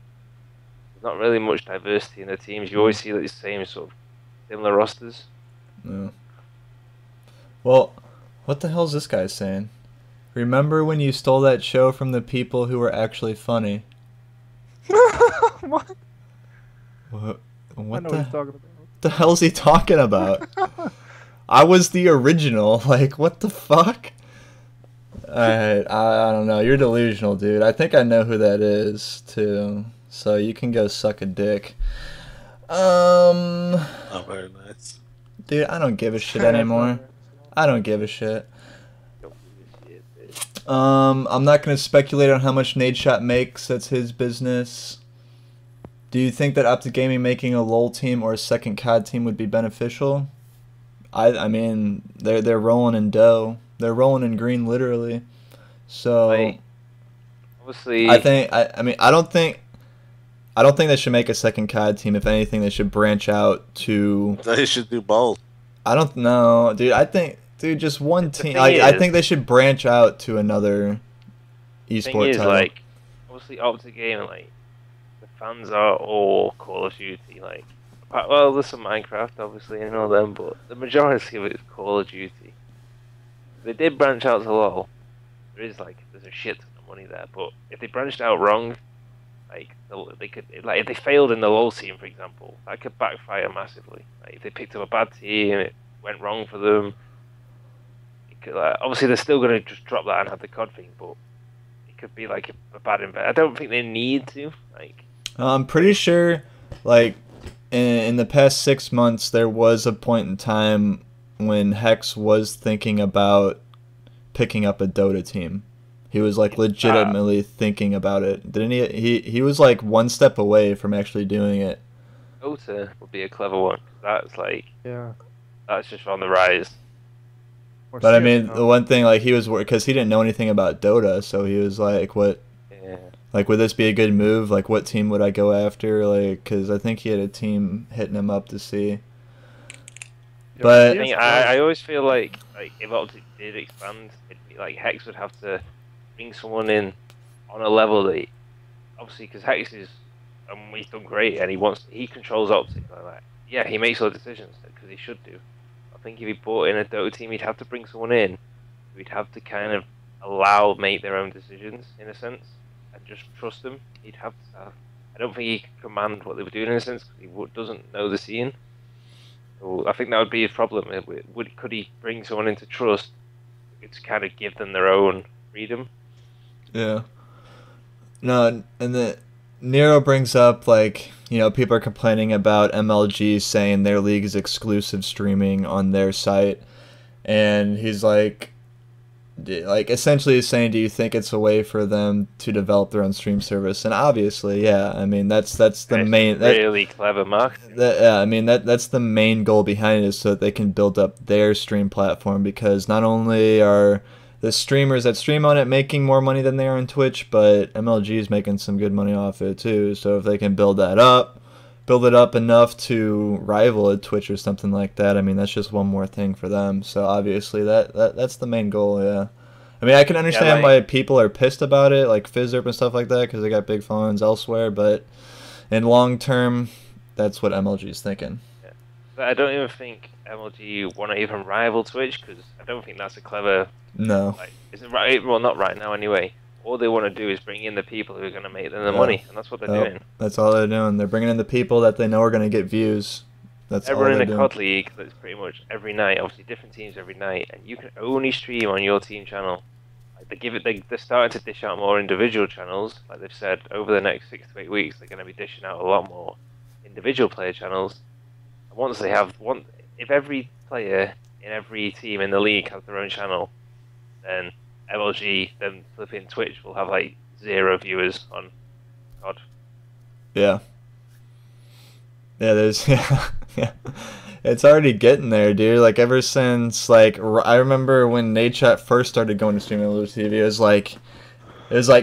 there's not really much diversity in the teams. You always see like the same sort of similar rosters. Yeah. Well, what the hell's this guy saying? Remember when you stole that show from the people who were actually funny? What? What I know what he's talking about. the hell's he talking about? I was the original. Like, what the fuck? Alright, I don't know. You're delusional, dude. I think I know who that is, too. So you can go suck a dick. Oh, very nice. Dude, I don't give a shit anymore. I don't give a shit. I'm not going to speculate on how much Nadeshot makes. That's his business. Do you think that Optic Gaming making a LoL team or a second COD team would be beneficial? I mean, they're rolling in dough. They're rolling in green, literally. So, Like, obviously, I don't think they should make a second COD team. If anything, they should branch out to. They should do both. I don't know, dude. I think, dude, just one team. thing I is- think they should branch out to another thing esport is title. like obviously Optic Gaming, like the fans are all Call of Duty. Like, well, there's some Minecraft, obviously, and all them, but the majority of it is Call of Duty. They did branch out to LoL. There's a shit ton of money there, but if they branched out wrong, like they could, like if they failed in the LoL team, for example, that could backfire massively. Like if they picked up a bad team, it went wrong for them. It could, obviously, they're still gonna just drop that and have the COD thing, but it could be like a bad investment. I don't think they need to. Like, I'm pretty sure, like, in the past 6 months, there was a point in time when Hex was thinking about picking up a Dota team. He was like legitimately thinking about it. Didn't he? He was like one step away from actually doing it. Dota would be a clever one. That's like Yeah. that's just on the rise. Or But I mean, CS:GO. the one thing, like, he was, because he didn't know anything about Dota, so he was like, what, Yeah. like, would this be a good move? Like, what team would I go after? Like, because I think he had a team hitting him up to see. Yeah, but- I think CS:GO. I always feel like if Optic did expand, it'd be like Hex would have to bring someone in on a level that obviously because Hex is and he's done great, and he controls Optic like that. Yeah, he makes all the decisions because he should do. I think if he brought in a Dota team, he'd have to bring someone in. We'd have to kind of make their own decisions in a sense, and just trust them. He'd have to have. I don't think he could command what they were doing in a sense because he doesn't know the scene. So I think that would be his problem. Could he bring someone into trust to kind of give them their own freedom? Yeah. No, and the Nero brings up, like, you know, people are complaining about MLG saying their league is exclusive streaming on their site, and he's like essentially saying, do you think it's a way for them to develop their own stream service? And obviously, yeah. I mean, that's the main really clever marketing. Yeah, I mean that's the main goal behind it, is so that they can build up their stream platform, because not only are the streamers that stream on it making more money than they are on Twitch, but MLG is making some good money off it too. So if they can build it up enough to rival a Twitch or something like that, I mean, that's just one more thing for them. So obviously that's the main goal, yeah. I mean, I can understand why people are pissed about it, like Fizzerp and stuff like that, because they got big followings elsewhere, but in long term, that's what MLG is thinking. Yeah. But I don't even think MLG want to even rival Twitch, because I don't think that's a clever... No. Like, is it right? Well, not right now anyway. All they want to do is bring in the people who are going to make them the money, and that's what they're doing. That's all they're doing. They're bringing in the people that they know are going to get views. That's everyone all in the doing. COD League, that's pretty much every night, obviously different teams every night, and you can only stream on your team channel. Like they're starting to dish out more individual channels, like they've said, over the next 6 to 8 weeks, they're going to be dishing out a lot more individual player channels. And once they have if every player in every team in the league has their own channel, then MLG, then flipping Twitch will have like 0 viewers on COD. Yeah. Yeah, there's yeah. It's already getting there, dude. Like, ever since, like, I remember when Nadechat first started going to streaming on TV, it was like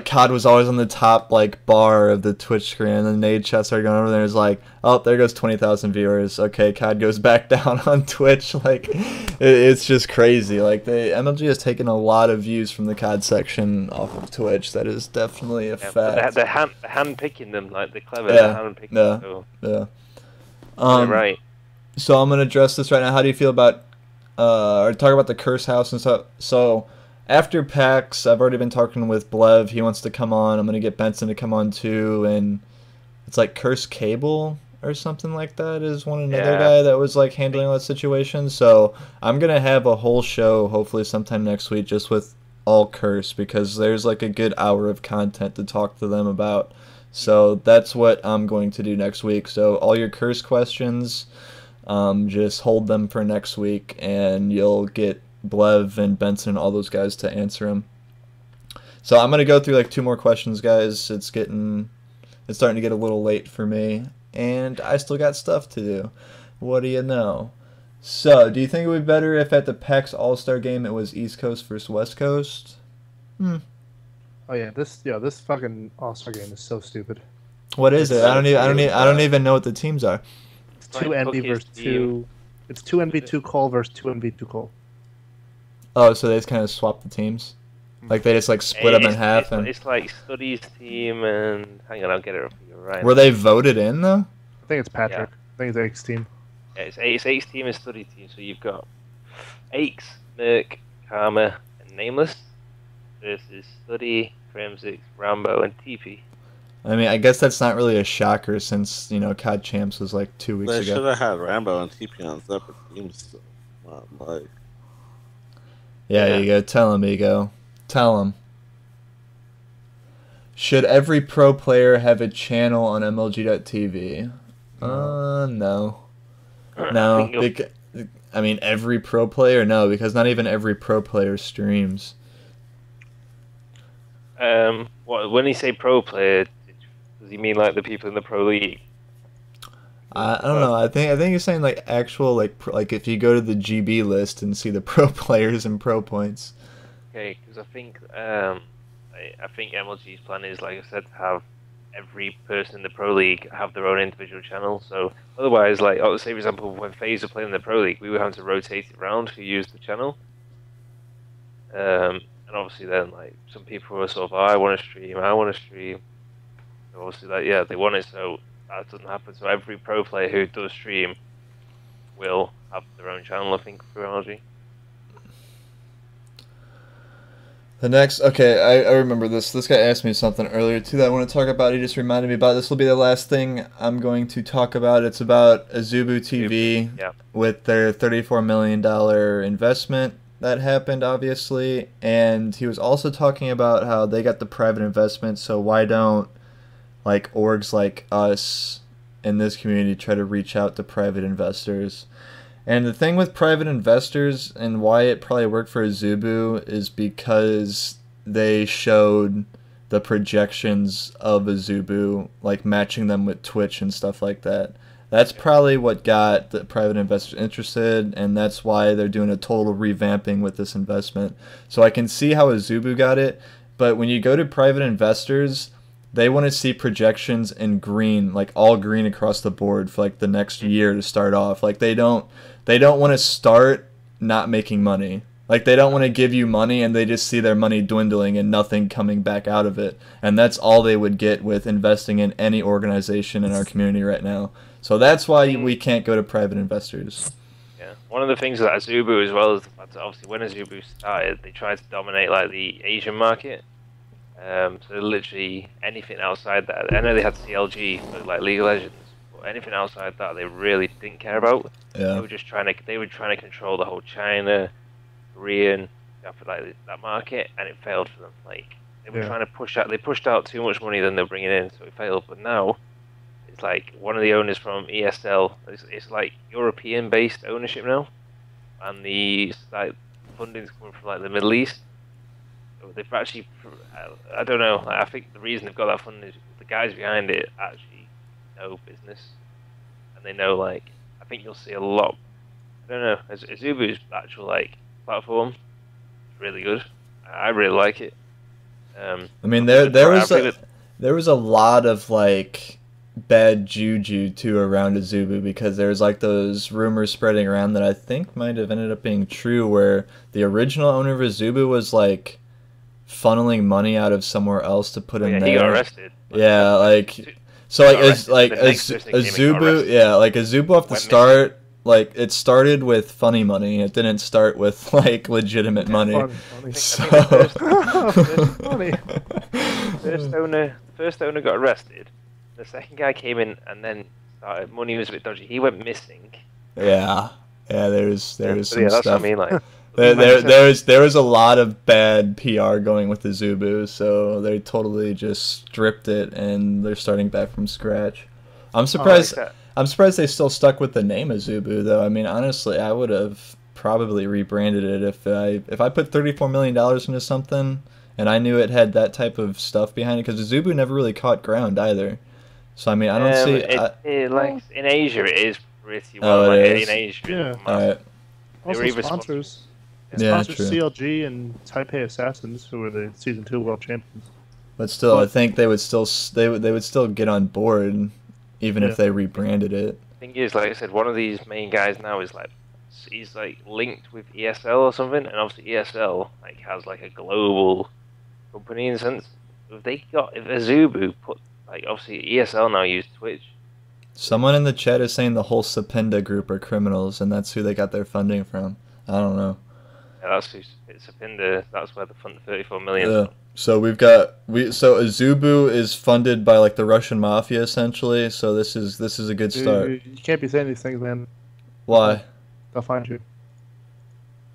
COD was always on the top, like, bar of the Twitch screen, and then Nadechat started going over there, and it was like, oh, there goes 20,000 viewers. Okay, COD goes back down on Twitch. Like, it's just crazy. Like, MLG has taken a lot of views from the COD section off of Twitch. That is definitely a fact. They're hand-picking them, like, they're clever. They're hand-picking them. Yeah. Right. So I'm gonna address this right now. How do you feel about, or talk about the Curse House and stuff? So after PAX, I've already been talking with Blev. He wants to come on. I'm gonna get Benson to come on too, and it's like Curse Cable or something like that is another guy that was like handling all that situation. So I'm gonna have a whole show hopefully sometime next week just with all Curse, because there's like a good hour of content to talk to them about. So that's what I'm going to do next week. So all your Curse questions, just hold them for next week, and you'll get Blev and Benson and all those guys to answer them. So I'm gonna go through like 2 more questions, guys. It's starting to get a little late for me, and I still got stuff to do. What do you know? So, do you think it would be better if at the PAX All-Star game it was East Coast versus West Coast? Oh yeah, this fucking All-Star game is so stupid. What is it? I don't even know what the teams are. It's 2 NV versus 2. It's 2 NV2 Cole versus 2 NV2 Cole. Oh, so they just kind of swap the teams? Like they just like split them in half? It's like Studies team and... Hang on, I'll get it up for you right. Were they voted in though? I think it's Patrick. Yeah. I think it's Ake's team. Yeah, it's Ake's team and Study team, so you've got Ake's, Merc, Karma, and Nameless versus Study, Kremzik, Rambo, and TP. I mean, I guess that's not really a shocker since, you know, COD Champs was like 2 weeks ago. They should have had Rambo and TP on separate teams. Like... Yeah, there you go. Tell him, Ego. Tell him. Should every pro player have a channel on MLG.TV? No. No. I mean, every pro player? No, because not even every pro player streams. When you say pro player, does he mean like the people in the pro league? I don't know. I think you're saying like actual like if you go to the GB list and see the pro players and pro points. Okay, because I think MLG's plan is, like I said, to have every person in the pro league have their own individual channel. So otherwise, like say for example, when FaZe were playing in the pro league, we were having to rotate it around who used the channel. And obviously then like some people were sort of, oh, I want to stream. So obviously, like, yeah, they want it so that doesn't happen. So every pro player who does stream will have their own channel, I think, for MLG. The next, okay, I remember this. This guy asked me something earlier too that I want to talk about. He just reminded me about. This will be the last thing I'm going to talk about. It's about Azubu TV with their $34 million investment that happened, obviously. And he was also talking about how they got the private investment, so why don't like orgs like us in this community try to reach out to private investors? And the thing with private investors and why it probably worked for Azubu is because they showed the projections of Azubu, like matching them with Twitch and stuff like that. That's probably what got the private investors interested, and that's why they're doing a total revamping with this investment. So I can see how Azubu got it, but when you go to private investors, they want to see projections in green, like all green across the board for like the next year to start off. Like they don't want to start not making money. Like they don't want to give you money and they just see their money dwindling and nothing coming back out of it. And that's all they would get with investing in any organization in our community right now. So that's why we can't go to private investors. Yeah, one of the things that Azubu as well is the fact that obviously when Azubu started, they tried to dominate like the Asian market. So literally anything outside that, I know they had CLG for like League of Legends, but anything outside that they really didn't care about. Yeah. They were just trying to control the whole China, Korean, like that market, and it failed for them. Like they were trying to pushed out too much money than they're bringing in, so it failed. But now it's like one of the owners from ESL. It's like European-based ownership now, and the like funding's coming from like the Middle East. They've actually, I don't know, I think the reason they've got that fund is the guys behind it actually know business. And they know, like, I think you'll see a lot, I don't know, Azubu's actual, like, platform is really good. I really like it. I mean, there was a lot of, like, bad juju, too, around Azubu because there's, like, those rumors spreading around that I think might have ended up being true where the original owner of Azubu was, like, funneling money out of somewhere else to put in there. He got arrested. Yeah, like so like Azubu, yeah, like Azubu off the start, like it started with funny money. It didn't start with like legitimate money. Funny. So first owner got arrested. The second guy came in and then started. Money was a bit dodgy. He went missing. Yeah, there's some that's stuff. what I mean, like. There was a lot of bad PR going with the Azubu, so they totally just stripped it and they're starting back from scratch. I'm surprised. I'm surprised they still stuck with the name Azubu, though. I mean, honestly, I would have probably rebranded it if I put $34 million into something and I knew it had that type of stuff behind it, because Azubu never really caught ground either. So I mean, I don't see. Like in Asia, it is pretty well. In Asia, yeah. All right. Also sponsors. Yeah, sponsors CLG and Taipei Assassins, who were the Season 2 world champions. But still, I think they would still get on board, even if they rebranded it. The thing is, like I said, one of these main guys now is like he's like linked with ESL or something, and obviously ESL like has like a global company in a sense. If Azubu put like obviously ESL now use Twitch. Someone in the chat is saying the whole Sapinda group are criminals, and that's who they got their funding from. I don't know. Yeah, it's Sapinda. That's where the fund 34 million. Yeah. So so Azubu is funded by like the Russian mafia essentially. So this is a good start. You can't be saying these things, man. Why? They'll find you.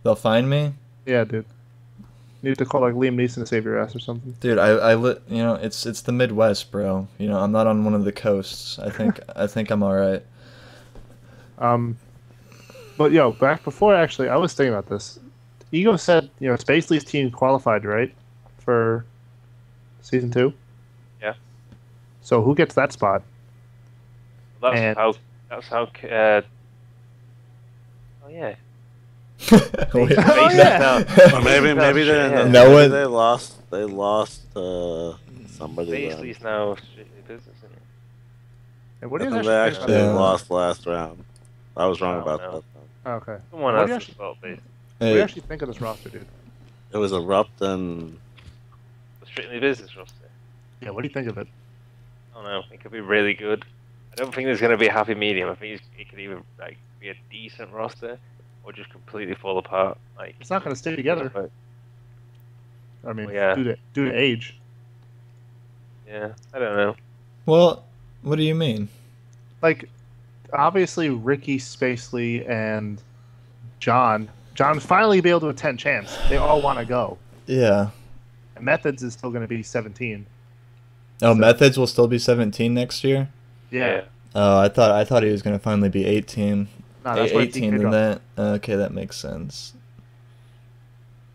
They'll find me? Yeah, dude. You need to call like Liam Neeson to save your ass or something. Dude, it's the Midwest, bro. You know, I'm not on one of the coasts. I think I'm all right. But yo, back before actually, I was thinking about this. Ego said, Space Lee's team qualified, right, for Season 2? Yeah. So who gets that spot? That's how. Oh yeah. Wait, Or maybe they lost somebody. Space Lee's now strictly business, isn't it? And what do I you think they actually lost last round. I was wrong about that. Oh, okay. Someone What else do you actually think of this roster, dude? It was Erupt and Strictly business roster. Yeah, what do you think of it? don't know. It could be really good. I don't think there's going to be a happy medium. I think it could either like be a decent roster or just completely fall apart. Like It's not going to stay together. but, I mean, well, yeah. due to age. Yeah, I don't know. Well, what do you mean? Like, obviously, Ricky, Spacely, and John finally be able to attend champs. They all want to go. Yeah. And Methods is still going to be 17. Oh, Methods will still be 17 next year? Yeah. Oh, I thought he was going to finally be 18. No, that's why 18 DK than dropped. that. Okay, that makes sense.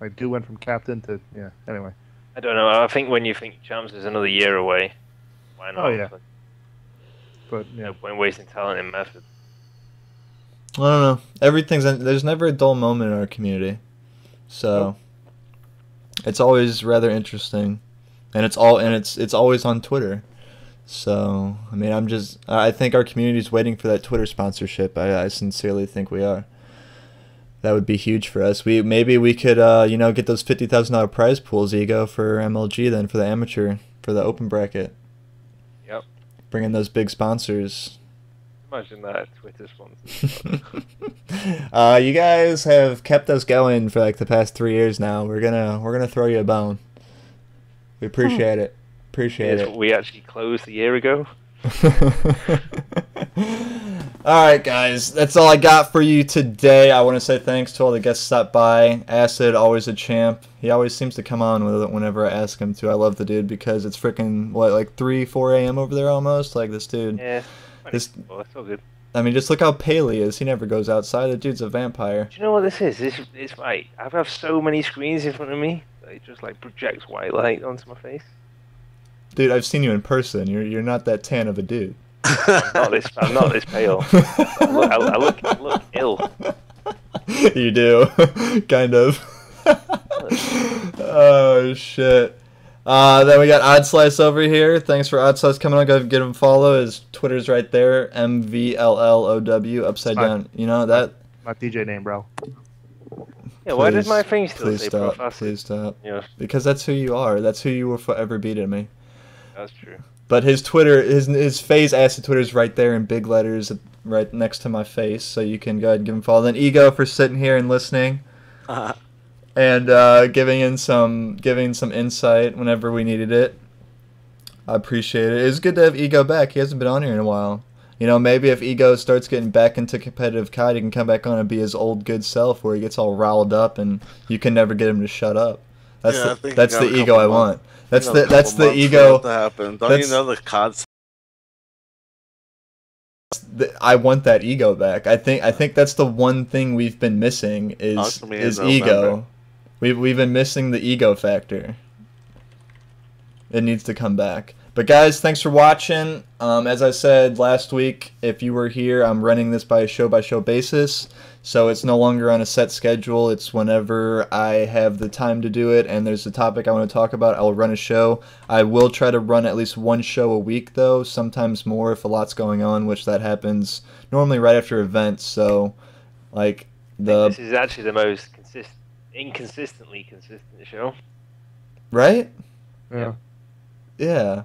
Like, Dew went from captain to, yeah, anyway. I don't know. I think when you think champs is another year away, why not? Oh, yeah. But, yeah. No point wasting talent in method. I don't know. There's never a dull moment in our community. So it's always rather interesting. And it's always on Twitter. So, I mean, I think our community's waiting for that Twitter sponsorship. I sincerely think we are. That would be huge for us. Maybe we could get those $50,000 prize pools, Ego, for MLG then, for the amateur, for the open bracket. Yep. Bring in those big sponsors. Imagine that Twitter sponsor. You guys have kept us going for like the past 3 years now. We're gonna throw you a bone. We appreciate it. Appreciate it. We actually closed a year ago. Alright guys, that's all I got for you today. I want to say thanks to all the guests that stopped by. Acid, always a champ. He always seems to come on with it whenever I ask him to. I love the dude because it's freaking, like 3, 4 a.m. over there almost? Like this dude. Yeah. This, well, that's all good. I mean, just look how pale he is. He never goes outside. The dude's a vampire. Do you know what this is? It's like, I have so many screens in front of me that it just like projects white light onto my face. Dude, I've seen you in person. You're not that tan of a dude. I'm not this pale. I look ill. You do, kind of. Oh shit. Then we got Odd Slice over here. Thanks for Odd Slice coming on. Go give him a follow. His Twitter's right there. MVLLOW upside down. You know that? My DJ name, bro. Yeah, why does my thing still please say stop. Prof Acid? Please stop. Yeah, Because that's who you are. That's who you will forever be to me. that's true. But his Twitter, his FaZe Acid Twitter's right there in big letters, right next to my face. So you can go ahead and give him a follow. Then Ego for sitting here and listening. And giving some insight whenever we needed it. I appreciate it. It was good to have Ego back. He hasn't been on here in a while. You know, maybe if Ego starts getting back into competitive COD, he can come back on and be his old good self where he gets all riled up and you can never get him to shut up. That's the ego I want. That's the ego. To happen. Don't you know the COD? I want that ego back. I think that's the one thing we've been missing is ego. We've been missing the ego factor. It needs to come back. But guys, thanks for watching. As I said last week, if you were here, I'm running this by show basis. So it's no longer on a set schedule. It's whenever I have the time to do it and there's a topic I want to talk about, I'll run a show. I will try to run at least one show a week though, sometimes more if a lot's going on, which that happens normally right after events. So like this is actually the most inconsistently consistent show. Right? Yeah. Yeah.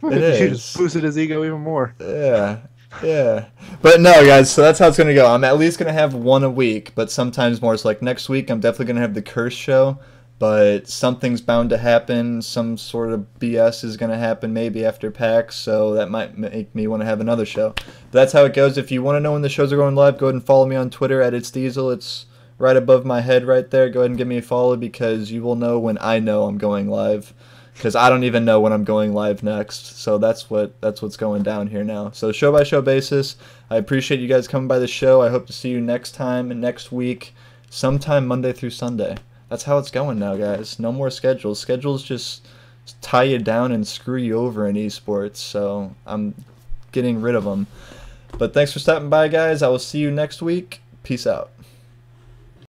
It is. You just boosted his ego even more. Yeah. Yeah. But no, guys, so that's how it's going to go. I'm at least going to have one a week, but sometimes more. So like next week, I'm definitely going to have the Curse show, but something's bound to happen. Some sort of BS is going to happen maybe after PAX, so that might make me want to have another show. But that's how it goes. If you want to know when the shows are going live, go ahead and follow me on Twitter at itsdiesel. It's right above my head right there. Go ahead and give me a follow because you will know when I know I'm going live. Because I don't even know when I'm going live next. So that's what's going down here now. So show by show basis. I appreciate you guys coming by the show. I hope to see you next time and next week, sometime Monday through Sunday. That's how it's going now, guys. No more schedules. Schedules just tie you down and screw you over in esports. So I'm getting rid of them. But thanks for stopping by, guys. I will see you next week. Peace out.